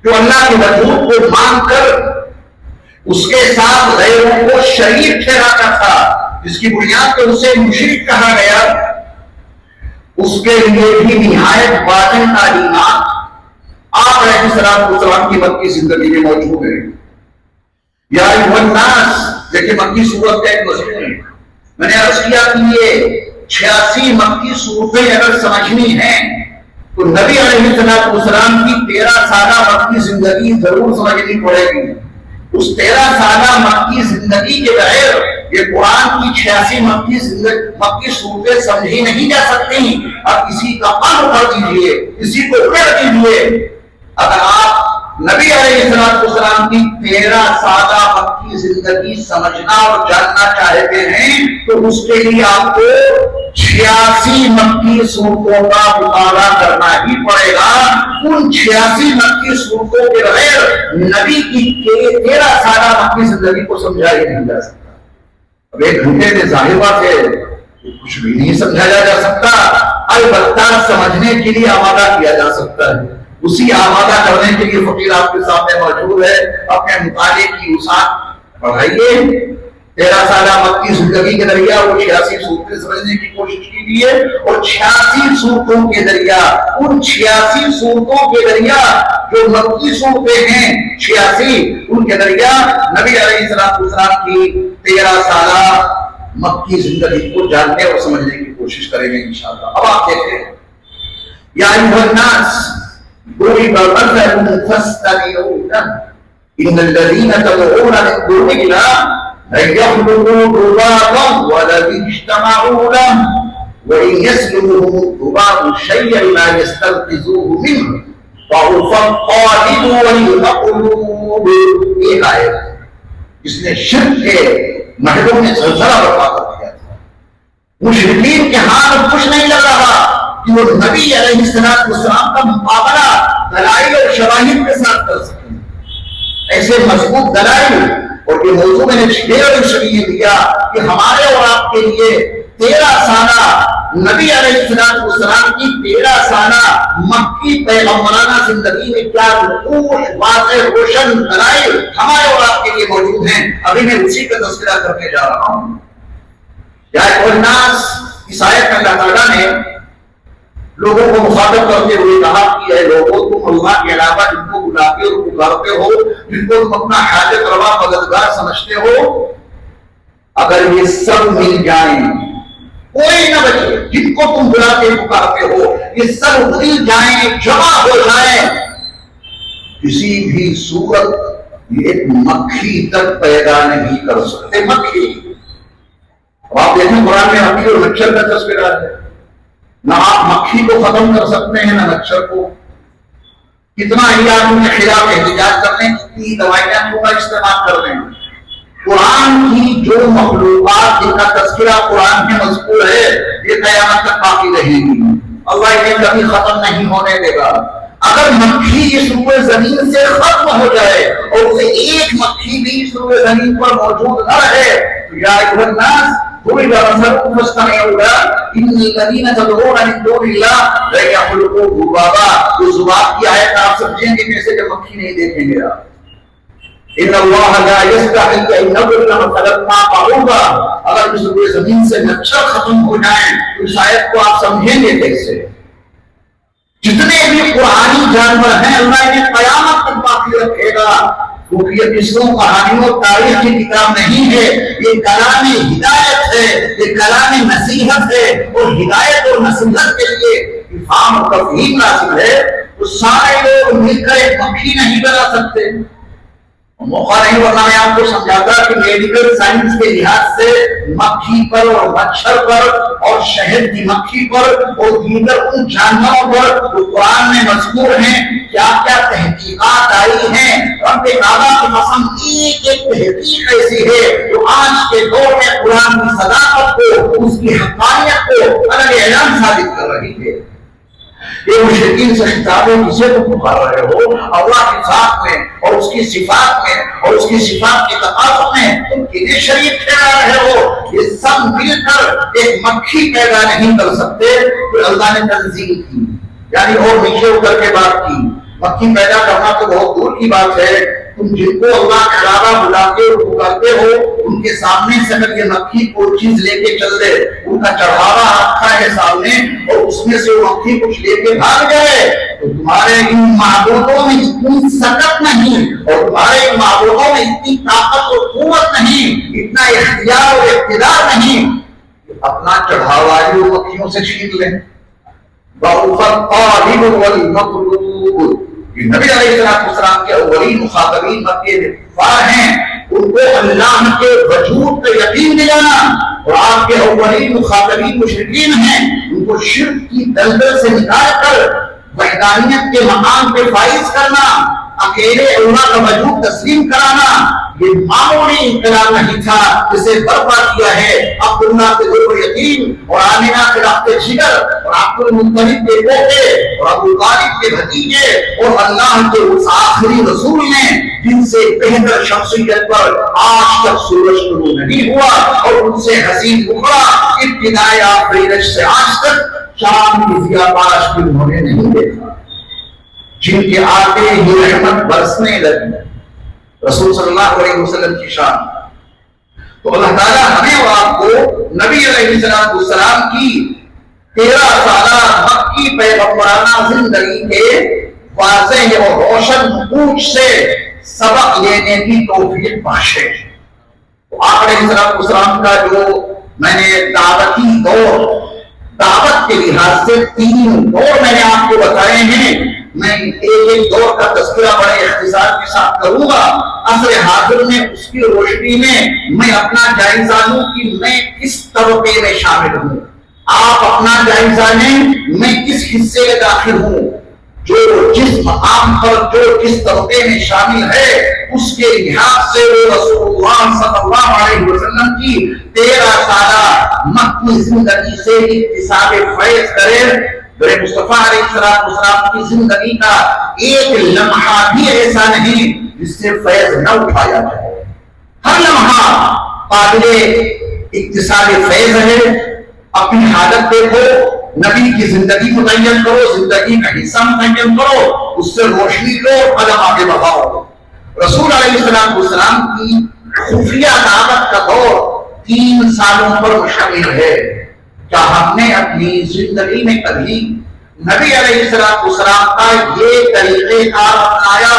جو اللہ کے وجود کو مان کر اس کے ساتھ غیروں کو شریک ٹھہراتا تھا، جس کی بنیاد پر اسے مشرک کہا گیا، اس کے لیے بھی نہایت واضح تعلیمات آپ علیہ السلام کی مکی زندگی میں موجود ہیں۔ یا ایھا الناس، دیکھیں مکی سورت کا ایک مضمون ہے۔ میں نے عرض کیا کہ یہ 86 مکی صورتیں اگر سمجھنی ہیں تو نبی علیہ السلام کی 13 سالہ مکی زندگی ضرور سمجھنی پڑے گی۔ اس 13 سالہ مکی زندگی کے بغیر یہ قرآن کی 86 مکی صورتیں سمجھی نہیں جا سکتی۔ اب کسی کا قلب کر دیجئے، کسی کو کر دیجئے، اگر آپ نبی علیہ السلام کی 13 سالہ مکی زندگی سمجھنا اور جاننا چاہتے ہیں تو اس کے لیے آپ کو 86 مکی صورتوں کا مطالعہ کرنا ہی پڑے گا۔ ان 86 مکی صورتوں کے بغیر نبی کی 13 سالہ مکی زندگی کو سمجھا ہی نہیں جا سکتا۔ اب ایک گھنٹے میں ظاہر بات ہے کچھ بھی نہیں سمجھایا جا سکتا، البتہ سمجھنے کے لیے آمادہ کیا جا سکتا ہے۔ اسی آمادہ کرنے کے لیے فقیر آپ کے سامنے موجود ہے، اپنے مطالعے کی وسعت بڑھائیے۔ 13 سالہ مکی زندگی کے ذریعہ وہ 86 صورتیں سمجھنے کی کوشش کیجیے، اور 86 صورتوں کے ذریعہ، ان 86 صورتوں کے ذریعہ جو مکی صورتیں ہیں 86، ان کے ذریعہ نبی علیہ السلام کی 13 سالہ مکی زندگی کو جاننے اور سمجھنے کی کوشش کریں گے انشاءاللہ۔ اب آپ دیکھیں، یا ایھا الناس ضرب مثل فاستمعوا له ان الذين تدعون من دون الله لن يخلقوا ذبابا ولو اجتمعوا له وان يسلبهم الذباب شيئا لا يستنقذوه منه ضعف الطالب والمطلوب۔ یہ آیت جس نے شرک کے محلوں میں زلزلہ برپا کر دیا تھا، مشرکین کے ہاتھ کچھ نہیں لگ رہا کہ وہ نبی علیہ السلام کا مقابلہ دلائل اور شواہد کے ساتھ کر سکیں، ایسے مضبوط دلائل۔ اور یہ موضوع میں نے شریعہ دیا کہ ہمارے اور آپ کے لیے 13 سالہ نبی علیہ السلام کی 13 سالہ مکی پیغمبرانہ زندگی میں کیا نقوش واضح روشن دلائل ہمارے اور آپ کے لیے موجود ہیں، ابھی میں اسی کا تذکرہ کرنے جا رہا ہوں۔ یا ایھا الناس، اس آیت میں اللہ تعالیٰ نے لوگوں کو مخاطب کرتے ہوئے کہا کہ اے لوگوں، تم اللہ کے علاوہ جن کو بلاتے اور پکارتے ہو، جن کو تم اپنا حاجت روا مددگار سمجھتے ہو، اگر یہ سب مل جائیں، کوئی نہ بچے، جن کو تم بلاتے پکارتے ہو یہ سب مل جائیں، جمع ہو جائیں، کسی بھی صورت یہ ایک مکھی تک پیدا نہیں کر سکتے۔ مکھی، آپ دیکھیں قرآن میں مکھی اور مچھر کا تذکرہ ہے، نہ آپ مکھی کو ختم کر سکتے ہیں نہ مچھر کو۔ کتنا علاج کے خلاف احتجاج کر لیں، کتنی دوائیاں کا استعمال کر لیں، قرآن کی جو مخلوقات جن کا تذکرہ قرآن میں مذکور ہے یہ قیامت تک باقی رہے گی، اللہ انہیں کبھی ختم نہیں ہونے دے گا۔ اگر مکھی اس روئے زمین سے ختم ہو جائے اور اسے ایک مکھی بھی اس روئے زمین پر موجود نہ رہے تو یا ایھا الناس، ضرب مثل فاستمعوا له ان الذين تدعون من دون الله لا يخلقون ذبابا. تو ذباب کی آیت آپ سمجھیں گے جیسے کہ مکھی نہیں دیکھیں گے آپ. ان اللہ لا یستحی ان یضرب مثلا ما بعوضہ. اگر اس روئے زمین سے مچھر ختم ہو جائیں تو اس آیت کو آپ سمجھیں گے کیسے؟ جتنے بھی قرآنی جانور ہیں اللہ انہیں قیامت تک باقی رکھے گا، کیونکہ یہ قصوں کہانیوں تاریخ کی کتاب نہیں ہے، یہ کلام ہدایت ہے، یہ کلام نصیحت ہے، اور ہدایت اور نصیحت کے لیے افہام اور تفہیم لازم ہے. تو سارے لوگ مل کر ایک مکھی نہیں بنا سکتے. موقع نہیں ورنہ میں آپ کو سمجھاتا کہ میڈیکل سائنس کے لحاظ سے مکھی پر اور مچھر پر اور شہد کی مکھی پر اور دیگر ان جانوروں پر جو قرآن میں مذکور ہیں کیا کیا تحقیقات آئی ہیں. رب تعالیٰ کی قسم ایک ایک تحقیق ایسی ہے جو آج کے دور میں قرآن کی صداقت کو، اس کی حقانیت کو الگ اعلان ثابت کر رہی ہے. یہ مشرکین سے خطاب ہے کسے تو پکار رہے ہو؟ اللہ کی ذات میں اور اس کی صفات میں اور اس کی صفات کے تقاضوں میں تم کنہیں شریک ٹھہرا رہے ہو؟ یہ سب مل کر ایک مکھی پیدا نہیں کر سکتے. پھر اللہ نے تنزیل کی، یعنی اور نیچے اتر کے بات کی. مکھی پیدا کرنا تو بہت دور کی بات ہے. تم جن کو اللہ کے علاوہ بلاتے اور پکارتے ہو ان کے سامنے سے اگر یہ مکھی کوئی چیز لے کے چل دے، ان کا چڑھاوا رکھا ہے سامنے اور اس میں سے وہ مکھی کچھ لے کے بھاگ جائے، تو تمہارے ان معبودوں میں اتنی سکت نہیں اور تمہارے ان معبودوں میں اتنی طاقت اور قوت نہیں، اتنا اختیار اور اقتدار نہیں کہ اپنا چڑھاوا ہی وہ مکھیوں سے چھین لیں. ضعف الطالب والمطلوب. نبی علیہ السلام کے اولین مخاطبین مکے کے کفار ہیں، ان کو اللہ کے وجود پہ یقین دلانا، اور آپ کے اولین مخاطبین مشرکین ہیں، ان کو شرک کی دلدل سے نکال کر وحدانیت کے مقام پہ فائز کرنا، اکیلے اللہ کا وجود تسلیم کرانا. یہ معمولی انقلاب نہیں تھا جسے برپا کیا ہے عبداللہ کے ذل یقین اور آمینہ کے رخت جگر اور عبد المطلب کے پوتے اور ابو طالب کے بھتیجے اور اللہ کے اس آخری رسول نے جن سے بہتر شخصیت پر آج تک سورج طلوع نہیں ہوا اور ان سے حسین بخرا ابتدائے آفرینش سے آج تک شام کی ضیاء پاش کی انہوں نے نہیں دیکھا، جن کے آتے ہی رحمت برسنے لگی. رسول صلی اللہ علیہ وسلم کی شان. تو اللہ تعالیٰ ہمیں اور آپ کو نبی علیہ السلام کی 13 سالہ مکی پیغمبرانہ زندگی کے واضح اور روشن نقوش سے سبق لینے کی توفیق بخشے. آپ علیہ السلام کا جو میں نے دعوتی دور، دعوت کے لحاظ سے 3 دور میں نے آپ کو بتائے ہیں. میں ایک دور کا تذکرہ بڑے اختصار کے ساتھ کروں گا. عصر حاضر میں اس کی روشنی میں اپنا جائزہ لوں کہ میں کس طبقے میں شامل ہوں. آپ اپنا جائزہ لیں میں کس حصے میں داخل ہوں. جو جس مقام پر جو جس طبقے میں شامل ہے اس کے لحاظ سے وہ رسول اللہ صلی اللہ علیہ وسلم کی 13 سالہ مکی زندگی سے اکتساب فیض کرے. میرے مصطفیٰ علیہ السلام کی زندگی کا ایک لمحہ بھی ایسا نہیں جس سے فیض نہ اٹھایا جائے. ہر لمحہ قابل اکتساب فیض ہے. اپنی حالت دیکھو، نبی کی زندگی متعین کرو، زندگی کا حصہ متعین کرو، اس سے روشنی لو، قدم آگے بڑھاؤ. رسول علیہ السلام کی خفیہ دعوت کا دور 3 سالوں پر مشتمل ہے. کیا ہم نے اپنی زندگی میں کبھی نبی علیہ السلام کا یہ طریقہ کار اپنایا؟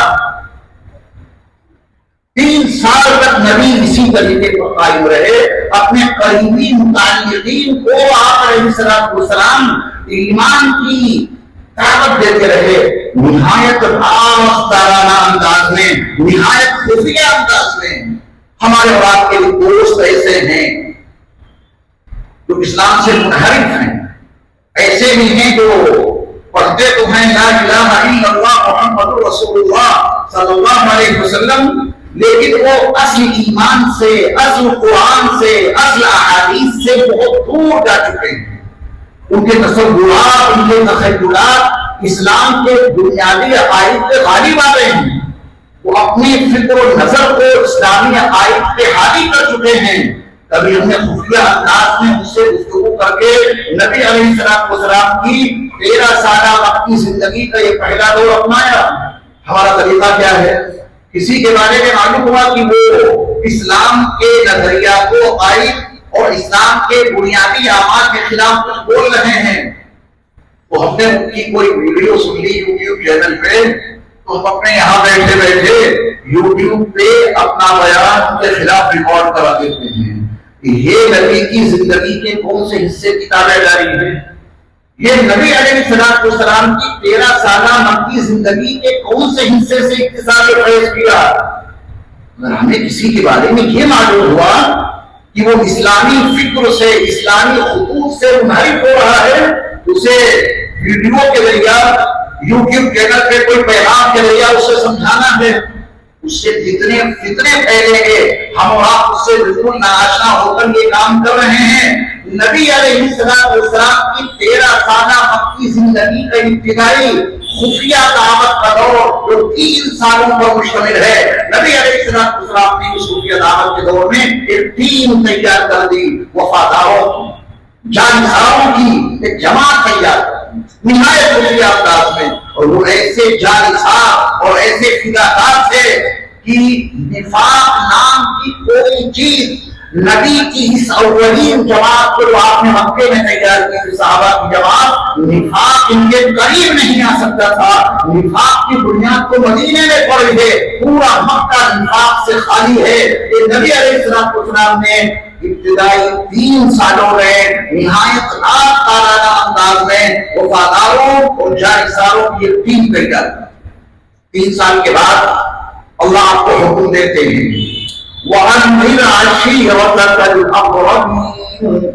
3 سال تک نبی اسی طریقے پر قائم رہے. اپنے قریبی متعلقین کو آپ علیہ السلام ایمان کی دعوت دیتے رہے، نہایت راستانہ انداز میں، نہایت خفیہ انداز میں. ہمارے اور آپ کے دوست ایسے ہیں جو اسلام سے منحرف ہیں، ایسے بھی ہیں جو پڑھتے تو ہیں لا الہ الا اللہ محمد رسول اللہ صلی اللہ علیہ وسلم، لیکن وہ اصل ایمان سے، اصل قرآن سے، اصل احادیث سے بہت دور جا چکے ہیں. ان کے تصورات، ان کے تخیلات اسلام کے بنیادی عقائد پہ غالب آ رہے ہیں. وہ اپنی فکر و نظر کو اسلامی عقائد پہ حاوی کر چکے ہیں. کبھی ہم نے خفیہ انداز میں اس سے گفتگو کر کے نبی علیہ السلام کی 13 سالہ مکی زندگی کا یہ پہلا دور اپنایا. ہمارا طریقہ کیا ہے؟ کسی کے بارے میں معلوم ہوا کہ وہ اسلام کے نظریات کو عقائد اور اسلام کے بنیادی اعمال کے خلاف کچھ بول رہے ہیں، تو ہم نے ان کی کوئی ویڈیو سن لی یوٹیوب چینل پہ، تو ہم اپنے یہاں بیٹھے بیٹھے یوٹیوب پہ اپنا بیان ان کے خلاف ریکارڈ کرا دیتے ہیں. یہ نبی کی زندگی کے کون سے حصے کتابیں جاری ہیں؟ یہ نبی علیہ السلام کی 13 سالہ مکی زندگی کے کون سے حصے سے اختصار پیش کیا؟ اگر ہمیں کسی کے بارے میں یہ معلوم ہوا کہ وہ اسلامی فکر سے، اسلامی خطوط سے منحرف ہو رہا ہے، اسے ویڈیو کے ذریعہ، یوٹیوب چینل پہ کوئی پیغام کے ذریعہ اسے سمجھانا ہے، اس سے کتنے فتنے پھیلیں گے. ہم اور آپ اس سے بالکل ناآشنا ہو کر یہ کام کر رہے ہیں. نبی علیہ السلام کی 13 سالہ مکی زندگی کا ابتدائی خفیہ دعوت کا دور جو 3 سالوں پر مشتمل ہے، نبی علیہ السلام نے اس خفیہ دعوت کے دور میں ایک ٹیم تیار کر دی، وفاداروں جانساروں کی ایک جماعت تیار نہایت خفیہ انداز میں. اور وہ ایسے جانسار اور ایسے فداکار تھے کہ نفاق نام کی کوئی چیز نبی کی اس اولین جماعت کو جو آپ نے مکے میں تیار کی تھی، صحابہ کی جماعت، نفاق ان کے قریب نہیں آ سکتا تھا. نفاق کی بنیاد تو مدینے میں پڑی ہے، پورا مکہ نفاق سے خالی ہے. یہ نبی علیہ السلام نے ابتدائی 3 سالوں میں نہایت رازدارانہ انداز میں وفاداروں اور جانساروں کی ایک ٹیم تیار کی. 3 سال کے بعد اللہ آپ کو حکم دیتے ہیں، وَأَنذِرْ عَشِيرَتَكَ الْأَقْرَبِينَ،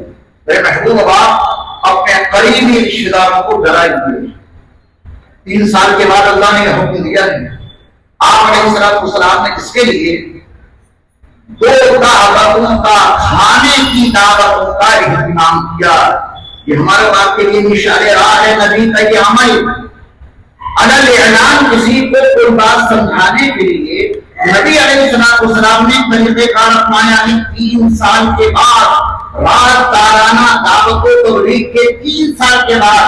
اے محبوب آپ اپنے قریبی رشتہ داروں کو ڈرائیے. 3 سال کے بعد اللہ نے حکم دیا ہے. آپ علیہ السلام نے اس کے لیے 2 دعوتوں کا، کھانے کی دعوتوں کا اہتمام کیا. یہ ہمارے بات کے لیے نشان راہ ہے نبی کا یہ عمل. عدل اعلان کسی کو کوئی بات سمجھانے کے لیے نبی علیہ السلام نے طریقہ کار اپنایا ہے. 3 سال کے بعد، رازدارانہ دعوت و تبلیغ کے 3 سال کے بعد،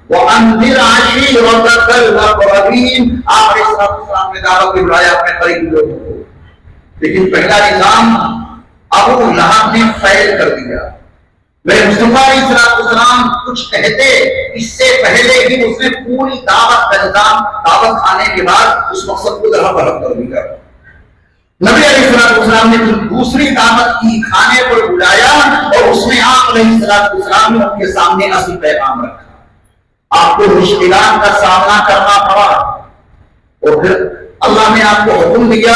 وَأَنذِرْ عَشِيرَتَكَ الْأَقْرَبِينَ، آپ علیہ السلام نے دعوت کو بلایا اپنے قریبی لوگوں کو. لیکن پہلا نظام ابو لہب نے فیل کر دیا. میرے مصطفیٰ علیہ السلام کچھ کہتے، اس سے پہلے ہی اس نے پوری دعوت کا نظام، دعوت کھانے کے بعد اس مقصد کو درہ برہم کر دیا. نبی علیہ السلام نے دوسری دعوت کی، کھانے پر بلایا، اور اس میں آپ علیہ السلام نے ان کے سامنے اصل پیغام رکھا. آپ کو مشکلات کا سامنا کرنا پڑا، اور پھر اللہ نے آپ کو حکم دیا،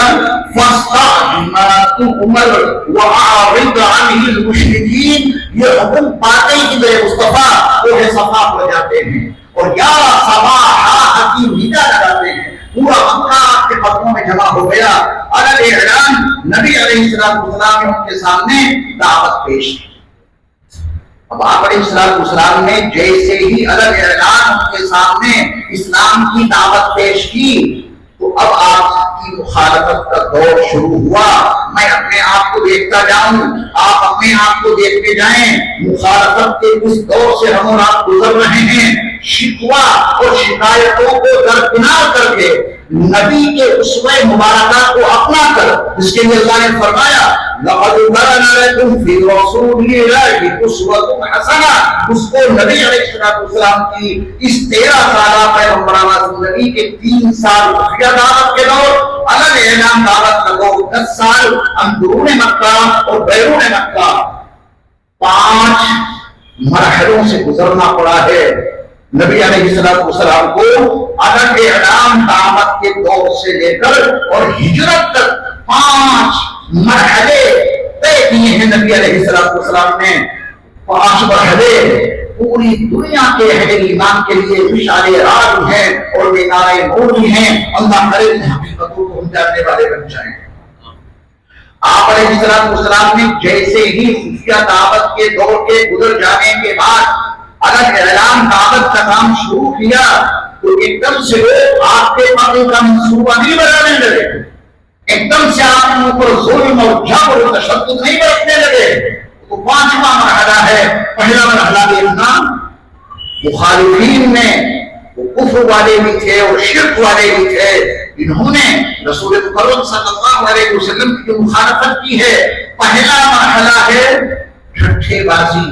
فَاسْتَعْ بِمَا تُؤْمَرُ وَأَعْرِضْ عَنِ الْمُشْرِكِينَ. یہ حکم پاتے ہی میرے مصطفیٰ کوہ صفا ہو جاتے ہیں اور یا صباحا کی ندا لگاتے ہیں. پورا مکہ آپ کے قدموں میں جمع ہو گیا. عدل اعلان نبی علیہ السلام نے ان کے سامنے دعوت پیش کی. اب آپ علیہ السلام نے جیسے ہی عدل اعلان ان کے سامنے اسلام کی دعوت پیش کی، تو اب آپ کی مخالفت کا دور شروع ہوا. میں اپنے آپ کو دیکھتا جاؤں، آپ اپنے آپ کو دیکھتے جائیں. مخالفت کے اس دور سے ہم اور آپ گزر رہے ہیں. شکوہ اور شکایتوں کو درکنار کر کے نبی کے اسوہ مبارکہ کو اپنا کر، جس کے لیے اللہ نے فرمایا لَقَدْ كَانَ لَكُمْ فِي رَسُولِ اللَّهِ أُسْوَةٌ حَسَنَةٌ، اس کو نبی علیہ السلام کی اس 13 سالہ پیغمبرانہ زندگی کے 3 سال خفیہ دعوت کے دور، الگ اعلان دعوت کا دور 10 سال اندرون مکہ اور بیرون مکہ، 5 مرحلوں سے گزرنا پڑا ہے. نبی علیہ السلام کو الگ اعلان دعوت کے دور سے لے کر اور ہجرت تک 5 مرحلے طے کیے ہیں نبی علیہ السلام نے. 5 مرحلے پوری دنیا کے اہل ایمان کے لیے مشعل راہ ہیں اور مینار نور ہیں. اللہ کرے کہ حقیقتوں کو ہم جاننے والے بن جائیں. آپ علیہ السلام نے جیسے ہی خفیہ دعوت کے دور کے گزر جانے کے بعد الگ اعلان دعوت کا کام شروع کیا، تو ایک دم سے لوگ آپ کے قتل کا منصوبہ نہیں بنانے لگے. ایک دم سے آپ کے اوپر ظلم اور جبر اور تشدد نہیں برتنے لگے. تو 5واں مرحلہ ہے. پہلا مرحلہ دیکھنا، مخالفین میں وہ کفر والے بھی تھے اور شرک والے بھی تھے، انہوں نے رسول مکرم صلی اللہ علیہ وسلم کی مخالفت کی ہے. پہلا مرحلہ ہے ٹھٹھے بازی،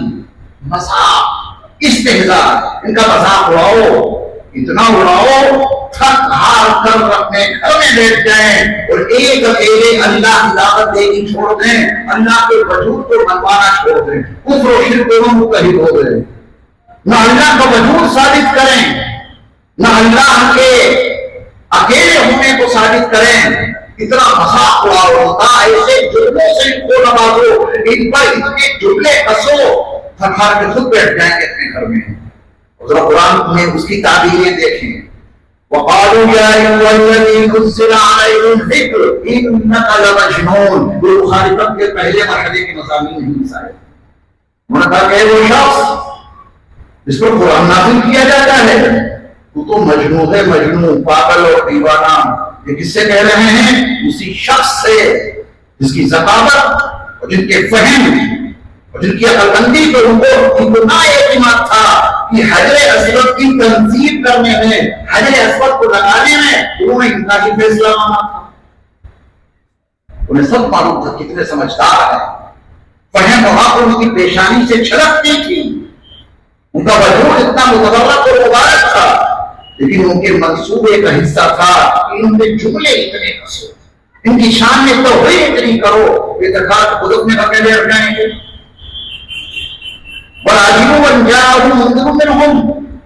مذاق، استہزاء. ان کا مذاق اڑاؤ، اتنا اڑاؤ تھک ہار کر اپنے گھر میں بیٹھ جائیں اور ایک اکیلے اللہ کی دعوت دینی چھوڑ دیں، اللہ کے وجود کو منوانا چھوڑ دیں، کفر و شرک دونوں متحد ہو گئے. نہ اللہ کا وجود ثابت کریں، نہ اللہ کے اکیلے ہونے کو ثابت کریں. اتنا مذاق اڑاؤ ہوتا، ایسے جملوں سے ان کو نوازو، ان پر اتنے جملے کسو، تھک ہار کے خود بیٹھ جائیں گے اپنے گھر میں. ذرا قرآن میں اس کی تعبیریں دیکھیں. وقالوا يا ايها الذي نزل عليه الذكر انك لمجنون. یہ مخالفت کے پہلے مرحلے کے مضامین نہیں سارے. انہوں نے کہا کہ وہ شخص جس پر قرآن نازل کیا جاتا ہے وہ تو مجنون ہے، مجنون، پاگل اور دیوانہ. یہ کس سے کہہ رہے ہیں؟ اسی شخص سے جس کی ذکاوت اور جن کے فہم اور جن کی عقل بندی پر ان کو اتنا اعتماد تھا کہ حجر اسود کی تنظیم کرنے میں، حجر اسود کو لگانے میں انہوں نے انتہائی فیصلہ مانا تھا. انہیں سب معلوم تھا کتنے سمجھدار ہیں، فہم اور عقل ان کی پیشانی سے چھلکتی تھی، ان کا وجود اتنا متبرک اور مبارک تھا، لیکن ان کے منصوبے کا حصہ تھا کہ ان کے جملے اتنے کسو، ان کی شان میں توہین اتنی کرو کہ تکاد قدرت میں اکیلے رہ جائیں گے. وَعَجِبُوا أَن جَاءَهُم مُنذِرٌ مِّنْهُمْ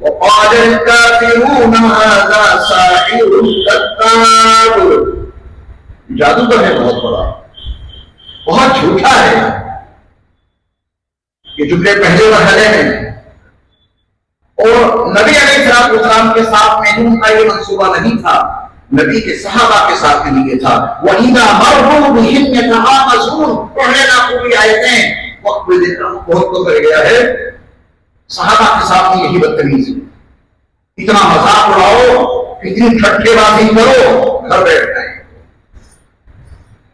وَقَالَ الْكَافِرُونَ هَٰذَا سَاحِرٌ كَذَّابٌ. جادوگر ہے بہت بڑا، بہت جھوٹا ہے. یہ جملے پہلے مرحلے میں. اور نبی علیہ السلام کے ساتھ میں ان کا یہ منصوبہ نہیں تھا، نبی کے صحابہ کے ساتھ میں یہ تھا. وَإِذَا مَرُّوا بِهِمْ يَتَغَامَزُونَ. پڑھنے نہ پوری آیتیں، وقت میں دیکھ رہا ہوں بہت کم رہ گیا ہے. صحابہ کے ساتھ میں یہی بدتمیزی، اتنا مذاق اڑاؤ، اتنی ٹھٹھے بازی کرو، گھر بیٹھ جائیں.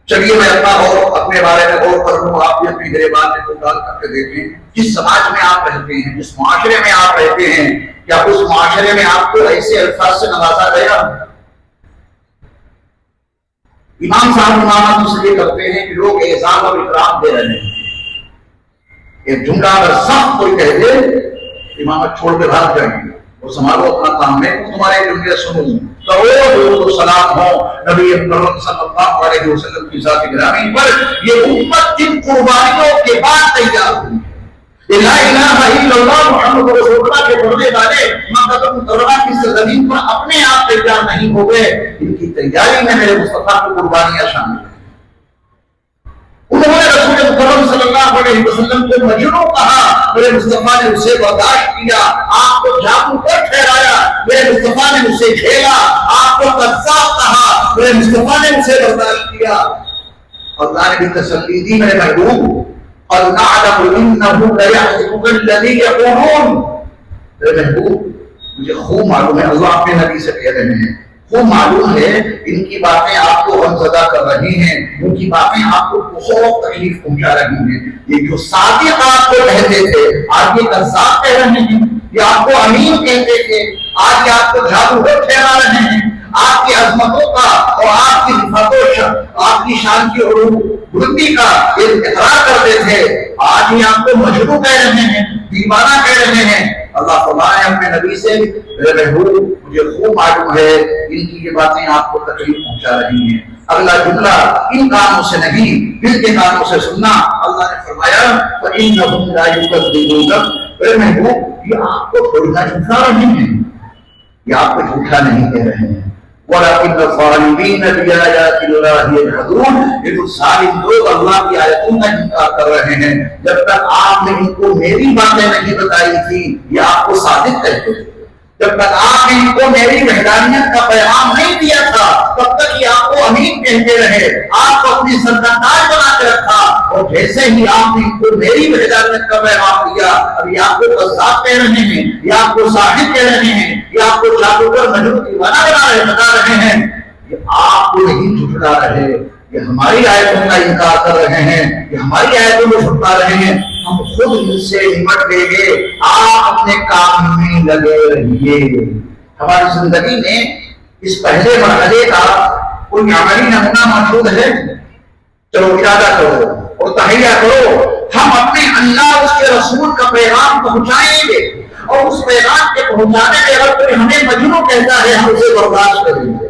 چلیے میں اپنے بارے میں غور کر لوں، آپ بھی اپنی گریبان میں غور کر کے دیکھیں. جس سماج میں آپ رہتے ہیں، جس معاشرے میں آپ رہتے ہیں، کیا اس معاشرے میں آپ کو ایسے الفاظ سے نوازا گیا؟ امام صاحب امامت اس لیے کرتے ہیں کہ لوگ اعزاز اور اکرام دے رہے ہیں. ایک جملہ اگر سخت کوئی کہہ دے امامت چھوڑ کے بھاگ جائیں گے، وہ سنبھالو اپنا کام، میں تمہارے جملے سنوں. کروڑ سلام ہو نبی اکرم صلی اللہ علیہ وسلم کی ذات گرامی پر. یہ امت جن قربانیوں کے بعد تیار ہوئی ہے، لا الہ الا اللہ محمد رسول اللہ کے پڑھنے والے مکہ مکرمہ کی سرزمین پر اپنے آپ تیار نہیں ہو گئے. ان کی تیاری میں میرے مصطفیٰ کی قربانیاں شامل ہیں. انہوں نے رسول مکرم صلی اللہ علیہ وسلم کو مجنون کہا، میرے مصطفیٰ نے اسے برداشت کیا. آپ کو جادو پر ٹھہرایا، میرے مصطفیٰ نے اسے کھیلا. آپ کو قذاب کہا، میرے مصطفیٰ نے اسے برداشت کیا. اللہ نے بھی تسلی دی، میرے محبوب قد نعلم انه ليحزنك الذي يقولون. میرے محبوب مجھے خوب معلوم ہے، اللہ اپنے نبی سے کہہ رہے ہیں، خوب معلوم ہے ان کی باتیں آپ کو غمزدہ کر رہی ہیں، ان کی باتیں آپ کو بہت تکلیف پہنچا رہی ہیں. یہ جو صادق آپ کو کہتے تھے آج یہ قذاب کہہ رہے ہیں، یہ آپ کو امین کہتے تھے آج یہ آپ کو جادوگر ٹھہرا رہے ہیں. آپ کی عظمتوں کا اور آپ کی رفعت، آپ کی شان کی علوم بلندی کا اقرار کرتے تھے، آج یہ آپ کو مجنون کہہ رہے ہیں، دیوانہ کہہ رہے ہیں. اللہ فرمائے اپنے نبی سے، میرے محبوب مجھے خوب معلوم ہے ان کی یہ باتیں آپ کو تکلیف پہنچا رہی ہیں. اگلا جملہ ان کانوں سے نہیں دل کے کانوں سے سننا. اللہ نے فرمایا فَإِنَّهُمْ لَا يُكَذِّبُونَكَ. میرے محبوب یہ آپ کو تھوڑی نہ جھٹلا رہے ہیں، یہ آپ کو جھوٹا نہیں کہہ رہے ہیں. وَلَكِنَّ الظَّالِمِينَ بِآيَاتِ اللَّهِ يَجْحَدُونَ. لیکن ظالم لوگ اللہ کی آیتوں کا انکار کر رہے ہیں. جب تک آپ نے ان کو میری باتیں نہیں بتائی تھی یہ آپ کو صادق کہتے تھے، جب تک آپ نے ان کو میری وحدانیت کا پیغام نہیں دیا تھا تب تک یہ آپ کو امین کہتے رہے، آپ کو اپنی سردار بنا کے رکھا. اور جیسے ہی آپ نے ان کو میری وحدانیت کا پیغام دیا اب یہ آپ کو قذاب کہہ رہے ہیں، یہ آپ کو ساحر کہہ رہے ہیں، یہ آپ کو جادوگر مجنون دیوانہ بتا رہے ہیں. کہ آپ کو نہیں جھٹلا رہے، یہ ہماری آیتوں کا انکار کر رہے ہیں، یہ ہماری آیتوں میں جھٹلا رہے ہیں، ہم خود ان سے نمٹ لیں گے، آپ اپنے کام میں لگے رہیے۔ ہماری زندگی میں اس پہلے مرحلے کا کوئی عملی نمونہ موجود ہے؟ چلو ارادہ کرو اور تہیہ کرو، ہم اپنے اللہ اس کے رسول کا پیغام پہنچائیں گے، اور اس پیغام کے پہنچانے میں اگر کوئی ہمیں مجنون کہتا ہے ہم اسے برداشت کریں گے،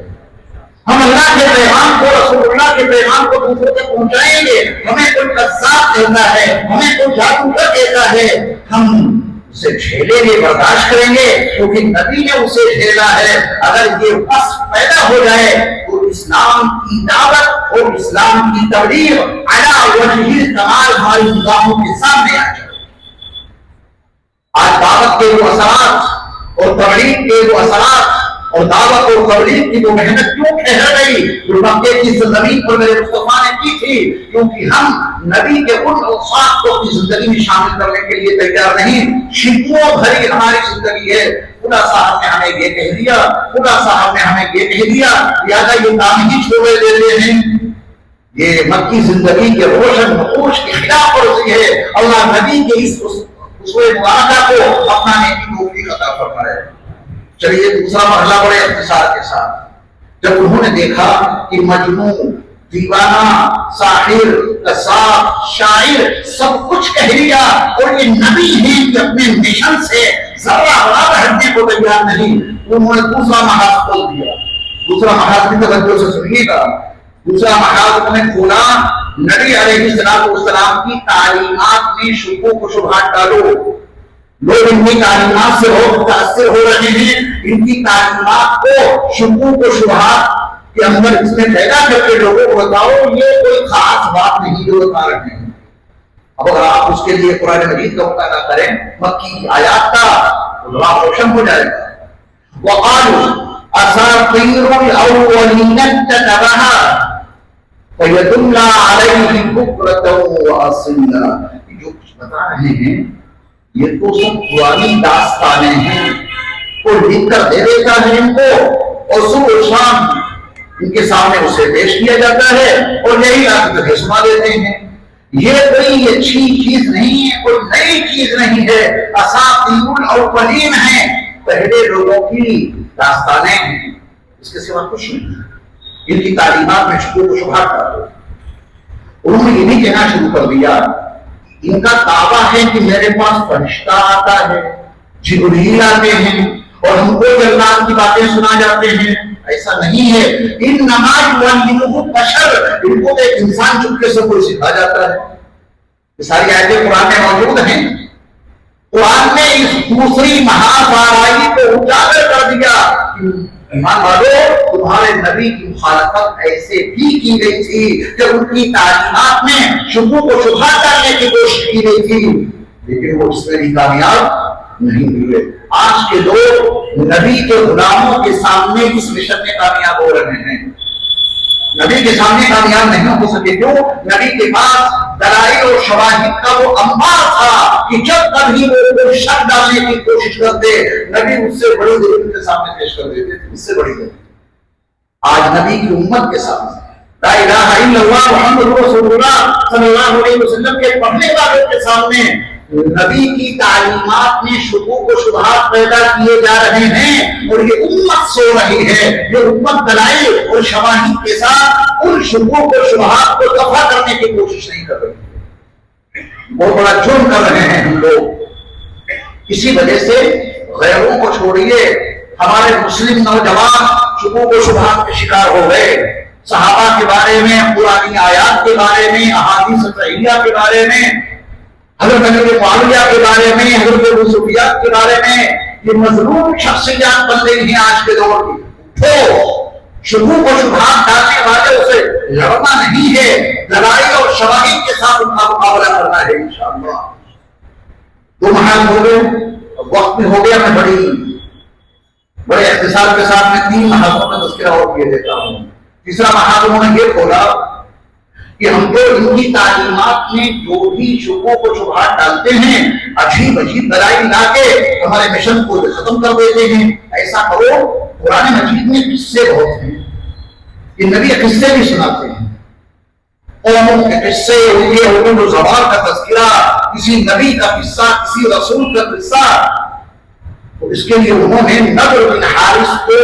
ہم اللہ کے پیغام کو، رسول اللہ کے پیغام کو دوسروں تک پہنچائیں گے۔ ہمیں کوئی قذاب کہتا ہے، ہمیں کوئی جادوگر کہتا ہے، ہم اسے جھیلیں گے، برداشت کریں گے، کیونکہ نبی نے اسے جھیلا ہے۔ اگر یہ وصف پیدا ہو جائے تو اسلام کی دعوت اور اسلام کی تبلیغ علی وجہ الکمال ہماری نگاہوں کے سامنے آ جائے۔ آج دعوت کے وہ اثرات اور تبلیغ کے وہ اثرات اور دعوت اور تبلیغ کی وہ محنت کیوں ٹھہر گئی جو مکے کی زمین پر میرے مصطفیٰ نے کی تھی؟ کیونکہ ہم نبی کے ان اوصاف کو اپنی زندگی میں شامل کرنے کے لیے تیار نہیں۔ شکووں بھری ہماری زندگی ہے، خدا صاحب نے ہمیں یہ کہہ دیا، خدا صاحب نے ہمیں یہ کہہ دیا، لہٰذا یہ کام ہی چھوڑے دیتے ہیں۔ یہ مکی زندگی کے روشن نقوش کی خلاف ورزی ہے۔ اللہ نبی کے اس اسوہ مبارکہ کو اپنانے کی توفیق عطا فرمائے۔ چلیے دوسرا مرحلہ بڑے اختصار کے ساتھ، جب انہوں نے دیکھا کہ مجنون، دیوانہ، ساحر، قذاب، شاعر سب کچھ کہہ لیا اور یہ نبی ہیں کہ اپنے مشن سے ذرہ برابر ہٹنے کو تیار نہیں، انہوں نے دوسرا محاذ کھول دیا۔ دوسرا محاذ بھی توجہ سے سنیے گا۔ دوسرا محاذ انہوں نے کھولا، نبی علیہ السلام کی تعلیمات میں شکوک و شبہات ڈالو۔ لوگ ان کی تعلیمات سے بہت متاثر ہو رہے ہیں، ان کی تعلیمات کو شکوک و شبہات کے اندر اس میں پیدا کر کے لوگوں کو بتاؤ یہ کوئی خاص بات نہیں جو بتا رہے ہیں۔ اب اگر آپ اس کے لیے قرآن مجید کا مطالعہ کریں، مکی کی آیات کا، تو راہ روشن ہو جائے گا۔ وَقَالُوا أَسَاطِيرُ الْأَوَّلِينَ اكْتَتَبَهَا فَيَدُلَّ عَلَيْهِ بُكْرَةً وَأَصِيلًا۔ جو کچھ بتا رہے ہیں یہ تو سب پرانی داستانیں ہیں، وہ لکھ کر دے دیتا ہے ان کو اور صبح و شام ان کے سامنے اسے پیش کیا جاتا ہے اور یہی آپ سنا دیتے ہیں۔ یہ کوئی اچھی چیز نہیں ہے، کوئی نئی چیز نہیں ہے، اساطیر الاولین ہیں، پہلے لوگوں کی داستانیں ہیں، اس کے سوا کچھ نہیں۔ ان کی تعلیمات میں شکوک و شبہات ڈالو۔ انہوں نے یہ نہیں کہنا شروع کر دیا، ان کا دعویٰ ہے کہ میرے پاس فرشتہ آتا ہے، جبریل آتے ہیں اور ہم کو جنات کی باتیں سنا جاتے ہیں۔ ایسا نہیں ہے، انما یعلمہ بشر، ان کو ایک انسان چپکے سے کوئی سکھا جاتا ہے۔ یہ ساری آیتیں قرآن میں موجود ہیں۔ قرآن نے اس دوسری مہاواری کو اجاگر کر دیا۔ ایمان والو، تمہارے نبی کی مخالفت ایسے بھی کی گئی تھی کہ ان کی تعلیمات میں شکوک و شبہات ڈالنے کی کوشش کی گئی تھی، لیکن وہ اس میں بھی کامیاب نہیں ہوئے۔ آج کے لوگ نبی کے غلاموں کے سامنے اس مشن میں کامیاب ہو رہے ہیں، نبی کے سامنے کامیاب نہیں ہو سکے۔ کیوں؟ نبی کے پاس دلائل اور شواہد کا وہ انبار تھا کہ جب کبھی وہ کوئی شک ڈالنے کی کوشش کرتے، نبی اس سے بڑی دلیل کے سامنے پیش کر دیتے تھے، اس سے بڑی دلیل۔ آج نبی کی امت کے سامنے لا الہ الا اللہ محمد رسول اللہ صلی اللہ علیہ وسلم کے پڑھنے والوں کے سامنے نبی کی تعلیمات میں شکوک و شبہات پیدا کیے جا رہے ہیں، اور یہ امت سو رہی ہے۔ یہ امت دلائل اور شواہد کے ساتھ ان شکوک و شبہات کو دفع کرنے کی کوشش نہیں کر رہی، بہت بڑا جرم کر رہے ہیں ہم لوگ۔ اسی وجہ سے غیروں کو چھوڑیے، ہمارے مسلم نوجوان شکوک و شبہات کے شکار ہو گئے۔ صحابہ کے بارے میں، قرآنی آیات کے بارے میں، احادیث صحیحہ کے بارے میں، حضرت امیر معاویہ کے بارے میں، حضرت ابو سفیان کے بارے میں، یہ مظلوم شخصیات بن گئی ہیں آج کے دور کی۔ تو شکوک و شبہات ڈالنے والے اسے لڑنا نہیں ہے، دلائل اور شواہد کے ساتھ ان کا مقابلہ کرنا ہے انشاءاللہ۔ دو محاذ ہو گئے، وقت میں ہو گیا، میں بڑے اختصار کے ساتھ میں 3 محاذوں میں تذکرہ اور کیے دیتا ہوں۔ تیسرا محاذ انہوں نے یہ کھولا کہ ہم تو ان کی تعلیمات میں جو بھی شکوک و شبہات ڈالتے ہیں، عجیب عجیب دلائل لا کے ہمارے مشن کو ختم کر دیتے ہیں۔ ایسا کرو، قرآن مجید میں قصے بہت ہیں، کہ نبی قصے بھی سناتے ہیں، قوموں کے قصے ہوئے اردو زبان کا تذکرہ، کسی نبی کا قصہ، کسی رسول کا قصہ. تو اس کے لیے انہوں نے نضر بن حارث کو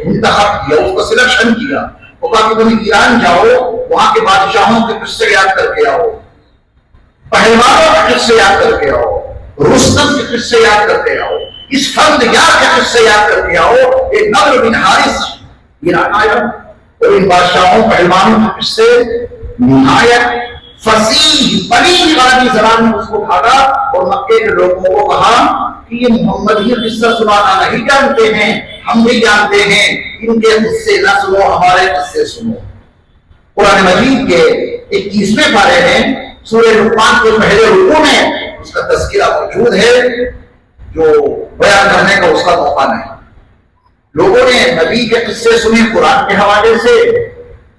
منتخب کیا، اس کو سلیکشن کیا. وہ کہا کہ تم ایران جاؤ، وہاں کے بادشاہوں کے قصے یاد کر کے آؤ، پہلوانوں کے قصے یاد کر کے آؤ، رستم کے قصے یاد کر کے آؤ، اس فرد یار کے قصے یاد کر کے آؤ. ایک نضر بن حارث ایران آیا اور ان بادشاہوں پہلوانوں کے قصے نہایت فصیح بڑی عربی زبان میں اس کو بھاگا اور مکے کے لوگوں کو کہا کہ یہ محمد یہ قصہ سنانا نہیں جانتے ہیں، ہم بھی جانتے ہیں، ان کے قصے نہ سنو، ہمارے قصے سنو. قرآن مجید کے 21ویں پارے میں سورہ لقمان کے پہلے رکوع میں اس کا تذکرہ موجود ہے، جو بیان کرنے کا اس کا موقع نہیں. لوگوں نے نبی کے قصے سنے قرآن کے حوالے سے،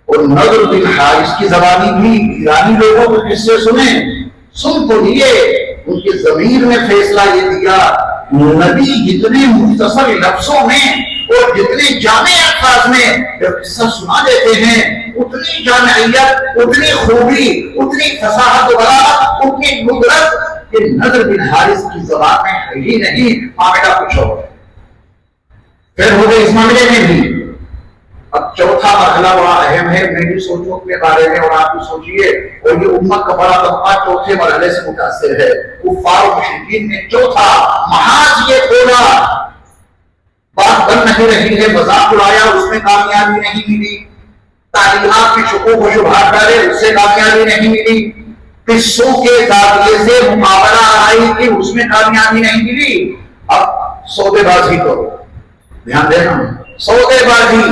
اور نضر بن حارث کی زبانی بھی ایرانی لوگوں کے قصے سنے. سن تو لیے، ان کے ضمیر نے فیصلہ یہ دیا نبی جتنے مختصر لفظوں میں اور جتنے جامع الفاظ میں جب قصہ سنا دیتے ہیں، اتنی جامعیت، اتنی خوبی، اتنی فصاحت و بلاغت، اتنی قدرت کہ نضر بن حارث کی زبان میں ہے ہی نہیں. معاملہ کچھ اور ہے. پھر ہو گئے اس معاملے میں بھی. اب چوتھا مرحلہ بڑا اہم ہے میری سوچوں کے بارے میں، اور آپ بھی سوچئے، اور یہ امت کا بڑا طبقہ چوتھے مرحلے سے متاثر ہے. کفار و مشرکین نے چوتھا محاذ یہ کھولا، بات بن نہیں رہی ہے، مذاق اڑایا، اس میں کامیابی نہیں ملی. تعلیمات کی شکوک و شبہات ڈالے، اس سے کامیابی نہیں ملی. قصوں کے زاویے سے مقابلہ آئی کہ اس میں کامیابی نہیں ملی. اب سودے بازی کرو، دھیان دینا، سودے بازی.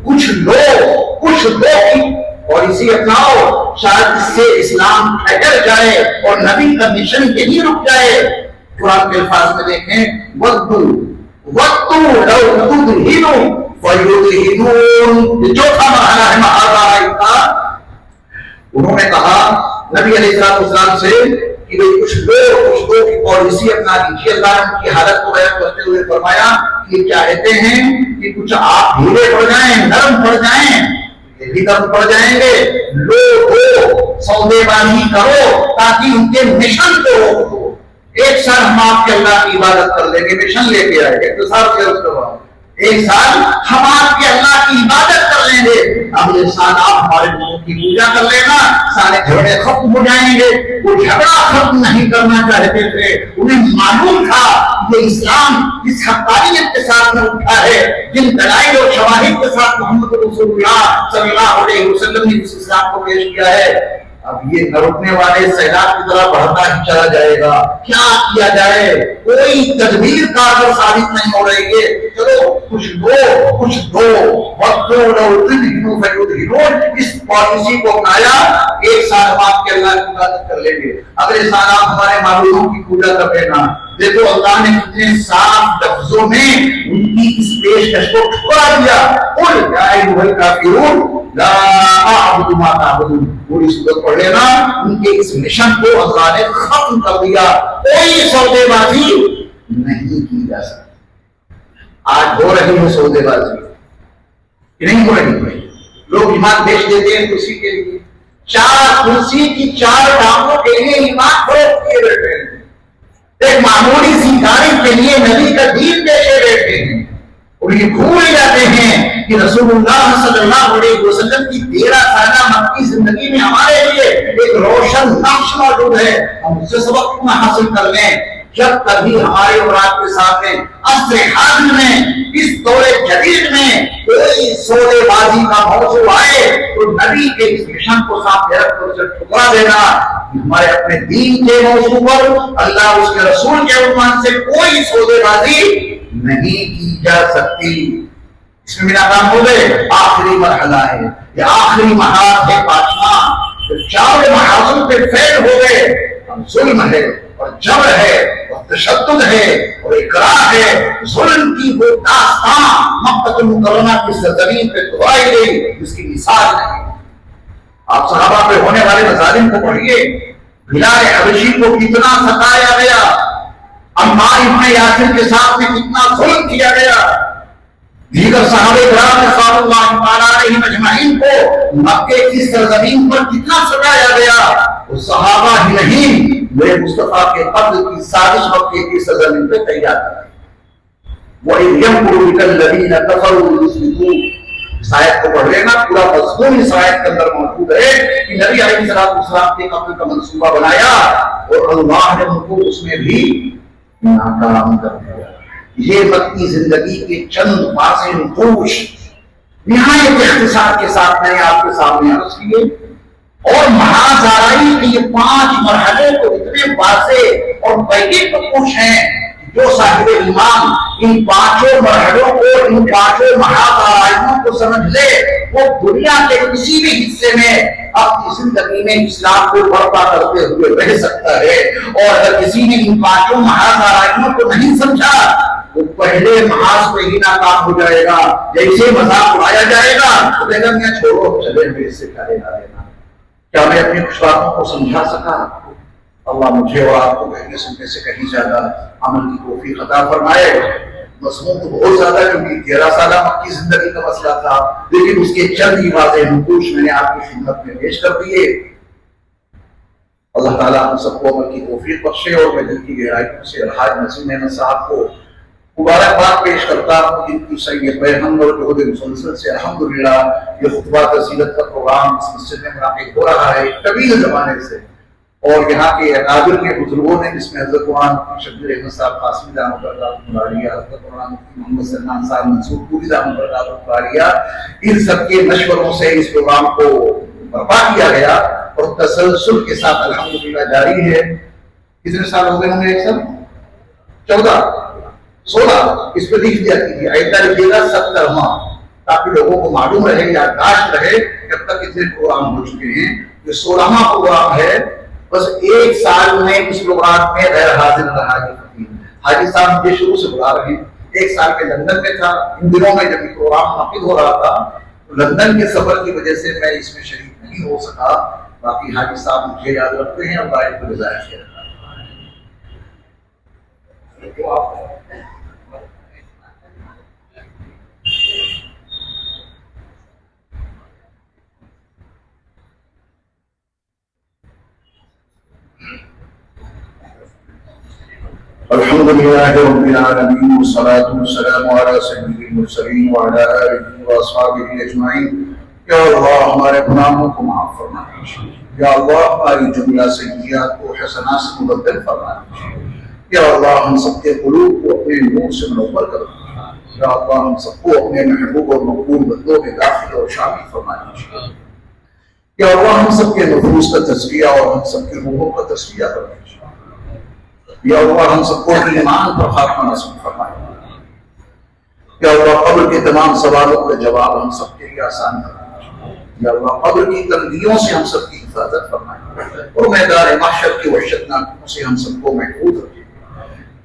کچھ لوگ کی پالیسی اپناؤ، شاید اس سے اسلام ٹھہر جائے اور نبی کا مشن یہی رک جائے. قرآن کے الفاظ میں دیکھیں، وَدُّوا لَوْ تُدْهِنُوا فَيُدْهِنُونَ. یہ چوتھا مرحلہ ہے محاذ کا. انہوں نے کہا نبی علیہ السلام سے کہ کچھ لوگ کی پالیسی اپنا لیجیے. اللہ نے ان کی حالت کو بیان کرتے ہوئے فرمایا کہ یہ چاہتے ہیں کہ کچھ آپ ڈھیلے پڑ جائیں، نرم پڑ جائیں، یہ بھی نرم پڑ جائیں گے. لوگوں سودے بازی کرو تاکہ ان کے مشن کو روک دو. ایک سال ہم آپ کے اللہ کی عبادت کر لیں گے، مشن لے کے آئے گے، تو سال سے اس کے بعد ایک سال ہم آپ کے اللہ کی عبادت کر لیں گے، اگلے سال آپ ہمارے لوگوں کی پوجا کر لینا، سارے جھگڑے ختم ہو جائیں گے. وہ جھگڑا ختم نہیں کرنا چاہتے تھے، انہیں معلوم تھا یہ اسلام جس حقانیت کے ساتھ میں اٹھا ہے، جن دلائل اور شواہد کے ساتھ محمد رسول اللہ صلی اللہ علیہ وسلم نے اس اسلام کو پیش کیا ہے، اب یہ نہ رکنے والے سیلاب کی طرح بڑھتا ہی چلا جائے گا. کیا کیا جائے؟ کوئی تدبیر کارگر ثابت نہیں ہو رہی ہے. چلو کچھ دو وقت اس پالیسی کو اپنایا. ایک سال ہم آپ کے اللہ کی عبادت کر لیں گے، اگلے سال آپ ہمارے معبودوں کی پوجا کر لینا. دیکھو اللہ نے کتنے صاف لفظوں میں ان کی اس پیشکش کو ٹھکرا دیا. قل یا ایھا الکافرون لا اعبد ما تعبدون. پوری سورت پڑھ لینا. ان کے اس مشن کو اللہ نے ختم کر دیا. کوئی سودے بازی نہیں کی جا سکتی. آج ہو رہی ہے سودے بازی، نہیں ہو رہی. لوگ ایمان بیچ دیتے ہیں کرسی کے لیے، 4 کرسی کی 4 ٹانگوں کے لیے ایمان فروخت کیے بیٹھے ہیں. ایک معمولی سی گاڑی کے لیے نبی کا دین بیچے بیٹھے ہیں، اور یہ بھول جاتے ہیں کہ رسول اللہ صلی اللہ علیہ وسلم کی 13 سالہ مکی زندگی میں ہمارے لیے ایک روشن نقش موجود ہے. ہم اس سے سبق کیوں نہ حاصل کر لیں؟ جب کبھی ہمارے اور آپ کے سامنے عصر حاضر میں اس دور جدید میں کوئی سودے بازی کا موضوع آئے تو نبی کے اس مشن کو سامنے رکھ کر اسے ٹھکرا دینا. ہمارے اپنے دین کے موضوع پر اللہ اس کے رسول کے عنوان سے کوئی سودے بازی نہیں کی جا سکتی. اس میں میرا کام ہو گئے. آخری مرحلہ ہے، یہ آخری محاذ ہے. 5واں 4 محاذوں پہ فیل ہو گئے. ہم ظلم ہے اور جبر ہے اور تشدد ہے اور اکراه ہے. ظلم کی وہ داستان مکہ المکرمہ کی سرزمین پہ دہرائی گئی جس کی مثال نہیں. آپ صحابہ پہ ہونے والے مظالم کو پڑھیے. بلال حبشی کو کتنا ستایا گیا، عمار ابن یاسر کے ساتھ میں کتنا ظلم کیا گیا. دیگر صحابہ کرام رضوان اللہ تعالیٰ علیہم اجمعین کو مکے کی سرزمین پر کتنا ستایا گیا، وہ صحابہ ہی نہیں، میرے مصطفیٰ کے قتل کی سازش مکے کی سرزمین پہ تیار کی۔ وَإِذْ يَمْكُرُ بِكَ الَّذِينَ كَفَرُوا لِيُثْبِتُوكَ، اس آیت کو پڑھ لینا، پورا مضمون اس آیت کے اندر موجود ہے کہ نبی علیہ السلام کے قتل کا منصوبہ بنایا اور اللہ نے ان کو اس میں بھی ناکام کر دیا۔ یہ مکی زندگی کے چند واضح نقوش نہایت اختصار کے ساتھ میں نے آپ کے سامنے عرض کیے، اور محاذ آرائی کے یہ 5 مرحلے کو اتنے واضح اور بیک نقوش ہیں جو صاحب ایمان ان 5 مرحلوں کو، ان 5 محاذ آرائیوں کو سمجھ لے، وہ دنیا کے کسی بھی حصے میں اپنی زندگی میں اسلام کو برپا کرتے ہوئے رہ سکتا ہے۔ اور اگر کسی نے ان 5 محاذ آرائیوں کو نہیں سمجھا، وہ پہلے محاذ پہ ہی ناکام ہو جائے گا۔ جیسے مذاق اڑایا جائے گا تو کہے گا میں چھوڑو، چلے ہوئے اس سے کیا لینا دینا۔ کیا میں اپنی کچھ باتوں کو سمجھا سکا؟ اللہ مجھے اور آپ کو کہنے سننے سے کہیں زیادہ عمل کی توفیق عطا فرمائے۔ مضمون تو بہت زیادہ ہے کیونکہ 13 سالہ مکی زندگی کا مسئلہ تھا، لیکن اس کے چند ہی واضح نقوش میں نے آپ کی خدمت میں پیش کر دیے۔ اللہ تعالیٰ ہم سب کو عمل کی توفیق بخشے، اور میں دل کی گہرائیوں سے الحاج نسیم احمد صاحب کو مبارکباد پیش کرتا ہوں جن کی سید حمد اور جہد مسلسل سے الحمدللہ یہ خطبہ تسہیلت کا پروگرام اس مسجد میں منعقد ہو رہا ہے طویل زمانے سے، اور یہاں کے اکابر کے بزرگوں نے جس میں حضرت قرآن مفتی شبیر احمد صاحب قاسمی دامت برکاتہ العالیہ، حضرت قرآن مفتی محمد سلمان صاحب منصور پوری دامت برکاتہ العالیہ، ان سب کے مشوروں سے اس پروگرام کو برپا کیا گیا اور تسلسل کے ساتھ الحمدللہ جاری ہے۔ کتنے سال ہو گئے ہوں گے؟ ایک سال 14 16 اس پہ لکھ دیا کیجیے، آئندہ لکھیے گا 70واں، تاکہ لوگوں کو معلوم رہے، یادداشت رہے کہ اب تک کتنے پروگرام ہو چکے ہیں۔ یہ 16واں پروگرام ہے۔ بس 1 سال میں اس پروگرام میں غیر حاضر رہا حاجی صاحب مجھے شروع سے بلا رہے ہیں۔ 1 سال کے لندن میں تھا، ان دنوں میں جب یہ پروگرام منعقد ہو رہا تھا لندن کے سفر کی وجہ سے میں اس میں شریک نہیں ہو سکا۔ باقی حاجی صاحب مجھے یاد رکھتے ہیں، اللہ ان کو جزائے خیر۔ الحمدللہ رب العالمین والصلاة والسلام علی سید المرسلین وعلی آلہ واصحابہ اجمعین۔ یا اللہ ہمارے گناہوں کو معاف فرما دیجیے، یا اللہ ہماری جملہ سیئات کو حسنات سے مبدل فرما دیجیے، یا اللہ ہم سب کے قلوب کو اپنے نور سے منور کر دیجیے، یا اللہ ہم سب کو اپنے محبوب اور مقبول بندوں میں داخل اور شامل فرما دیجیے، یا اللہ ہم سب کے نفوس کا تزکیہ اور ہم سب کے روحوں کا تزکیہ کر دیجیے، یا اللہ ہم سب کو ایمان پر خاتمہ نصیب فرمائے، یا اللہ قبر کے تمام سوالوں کا جواب ہم سب کے لیے آسان کر دیجیے، یا اللہ قبر کی تنگیوں سے ہم سب کی حفاظت فرمائے اور میدان محشر کی وحشتناکیوں سے ہم سب کو محفوظ رکھے،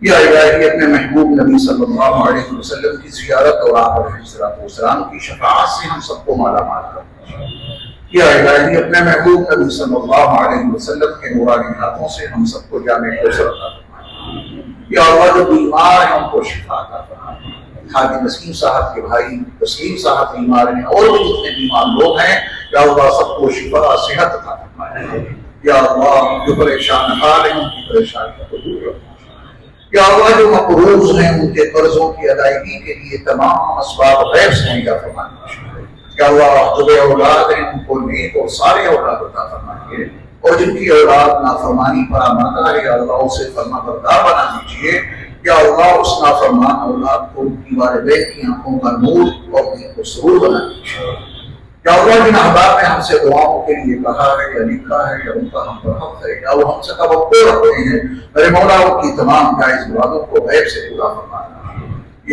یا الہی اپنے محبوب نبی صلی اللہ علیہ وسلم کی زیارت اور آپ علیہ السلام کی شفاعت سے ہم سب کو مالا مال کر دیجیے، یا الہی اپنے محبوب نبی صلی اللہ علیہ وسلم کے نورانی ہاتھوں سے ہم سب کو جامع کوثر عطا فرمائے، یا اللہ جو بیمار ہیں ان کو شفا عطا فرمائے۔ حاجی نسیم صاحب کے بھائی تسلیم صاحب بیمار ہیں اور بھی جتنے بیمار لوگ ہیں، یا اللہ سب کو شفا صحت عطا فرمائے، یا اللہ جو پریشان حال ہیں ان کی پریشانیوں کو دور رکھو، یا اللہ جو مقروض ہیں ان کے قرضوں کی ادائیگی کے لیے تمام اسباب غیب سے مہیا فرمائے، یا اللہ جو بے اولاد ہیں ان کو نیک اور سارے اولاد عطا فرمائیے، اور جن کی اولاد نافرمانی پر آمادہ ہے یا اللہ اسے فرما بردار بنا دیجیے، یا اللہ اس نافرمان اولاد کو ان کی والدین کی آنکھوں کا نور اور دین کو سرور بنا دیجیے، یا اللہ جن احباب نے ہم سے دعاؤں کے لیے کہا ہے یا لکھا ہے یا ان کا ہم پر حق ہے یا وہ ہم سے توقع رکھتے ہیں، میرے مولا ان کی تمام جائز مرادوں کو غیب سے پورا فرمانا،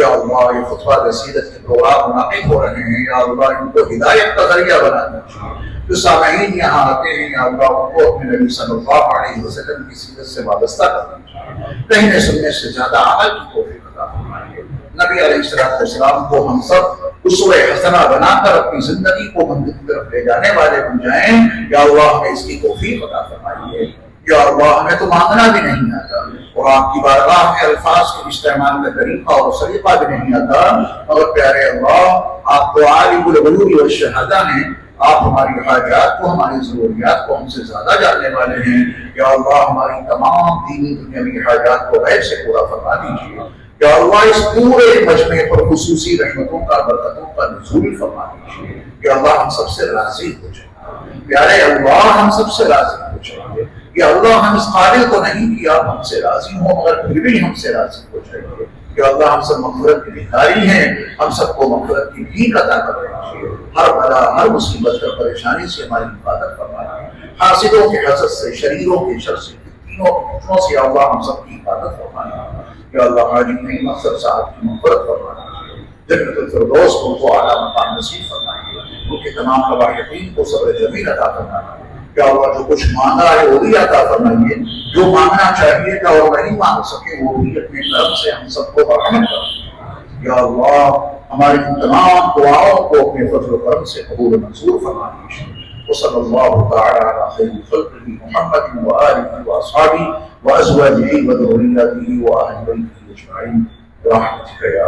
یا اللہ یہ خطبہ رسیدت کے پروگرام منعقد ہو رہے ہیں، یا اللہ ان کو ہدایت کا ذریعہ بنا دیجیے، جو سامعین یہاں آتے ہیں یا اللہ ان کو اپنے نبی صلی اللہ علیہ وسلم کی سیرت سے وابستہ کر دیجیے، کہنے سننے سے زیادہ عمل کی توفیق عطا فرمائیے، نبی علیہ السلام کو ہم سب اسوہ حسنہ بنا کر اپنی زندگی کو بندی کی طرف لے جانے والے بن جائیں، یا اللہ ہمیں اس کی توفیق عطا فرمائیے، یا اللہ ہمیں تو مانگنا بھی نہیں آتا اور آپ کی بارگاہ میں الفاظ کے استعمال کا طریقہ اور سلیقہ بھی نہیں آتا، مگر پیارے اللہ آپ تو عالم الغیوب والشہادہ ہیں، آپ ہماری حاجات کو، ہماری ضروریات کو ہم سے زیادہ جاننے والے ہیں۔ یا اللہ ہماری تمام دینی دنیاوی حاجات کو غیب سے پورا فرما دیجیے۔ یا اللہ اس پورے مجمع پر خصوصی رحمتوں کا، برکتوں کا نزول فرما دیجیے۔ یا اللہ ہم سب سے راضی ہو جائیں، پیارے اللہ ہم سب سے راضی ہو جائیں۔ یا اللہ ہم اس قابل تو نہیں کہ آپ ہم سے راضی ہوں، مگر پھر بھی ہم سے راضی ہو جائیں۔ یا اللہ ہم سب مغفرت کے بھکاری ہیں، ہم سب کو مغفرت کی بھیک عطا کر دیجیے۔ ہر بلا، ہر مصیبت اور پریشانی سے ہماری حفاظت فرمائیے، حاسدوں کے حسد سے، شریروں کے شر سے، فتنوں کے فتنوں سے یا اللہ ہم سب کی حفاظت فرمائیے۔ یا اللہ حاجی نعیم افضل صاحب کی مغفرت فرمائیے، جنت الفردوس کو اعلیٰ مقام نصیب فرمائیے، ان کے تمام مباحثین کو صبر جمیل عطا فرمائیے۔ یا اللہ جو کچھ مانگا ہے وہ بھی عطا فرمائیے، جو مانگنا چاہیے تھا اور نہیں مانگ سکے وہ بھی اپنے کرم سے ہم سب کو برحمت فرمائیے۔ یا اللہ ہماری ان تمام دعاؤں کو اپنے فضل و کرم سے قبول و منظور فرما دیجیے۔ وصلی اللہ تعالی علی خیر خلقہ محمد وآلہ واصحابہ وازواجہ وذریتہ واہل بیتہ اجمعین برحمتک یا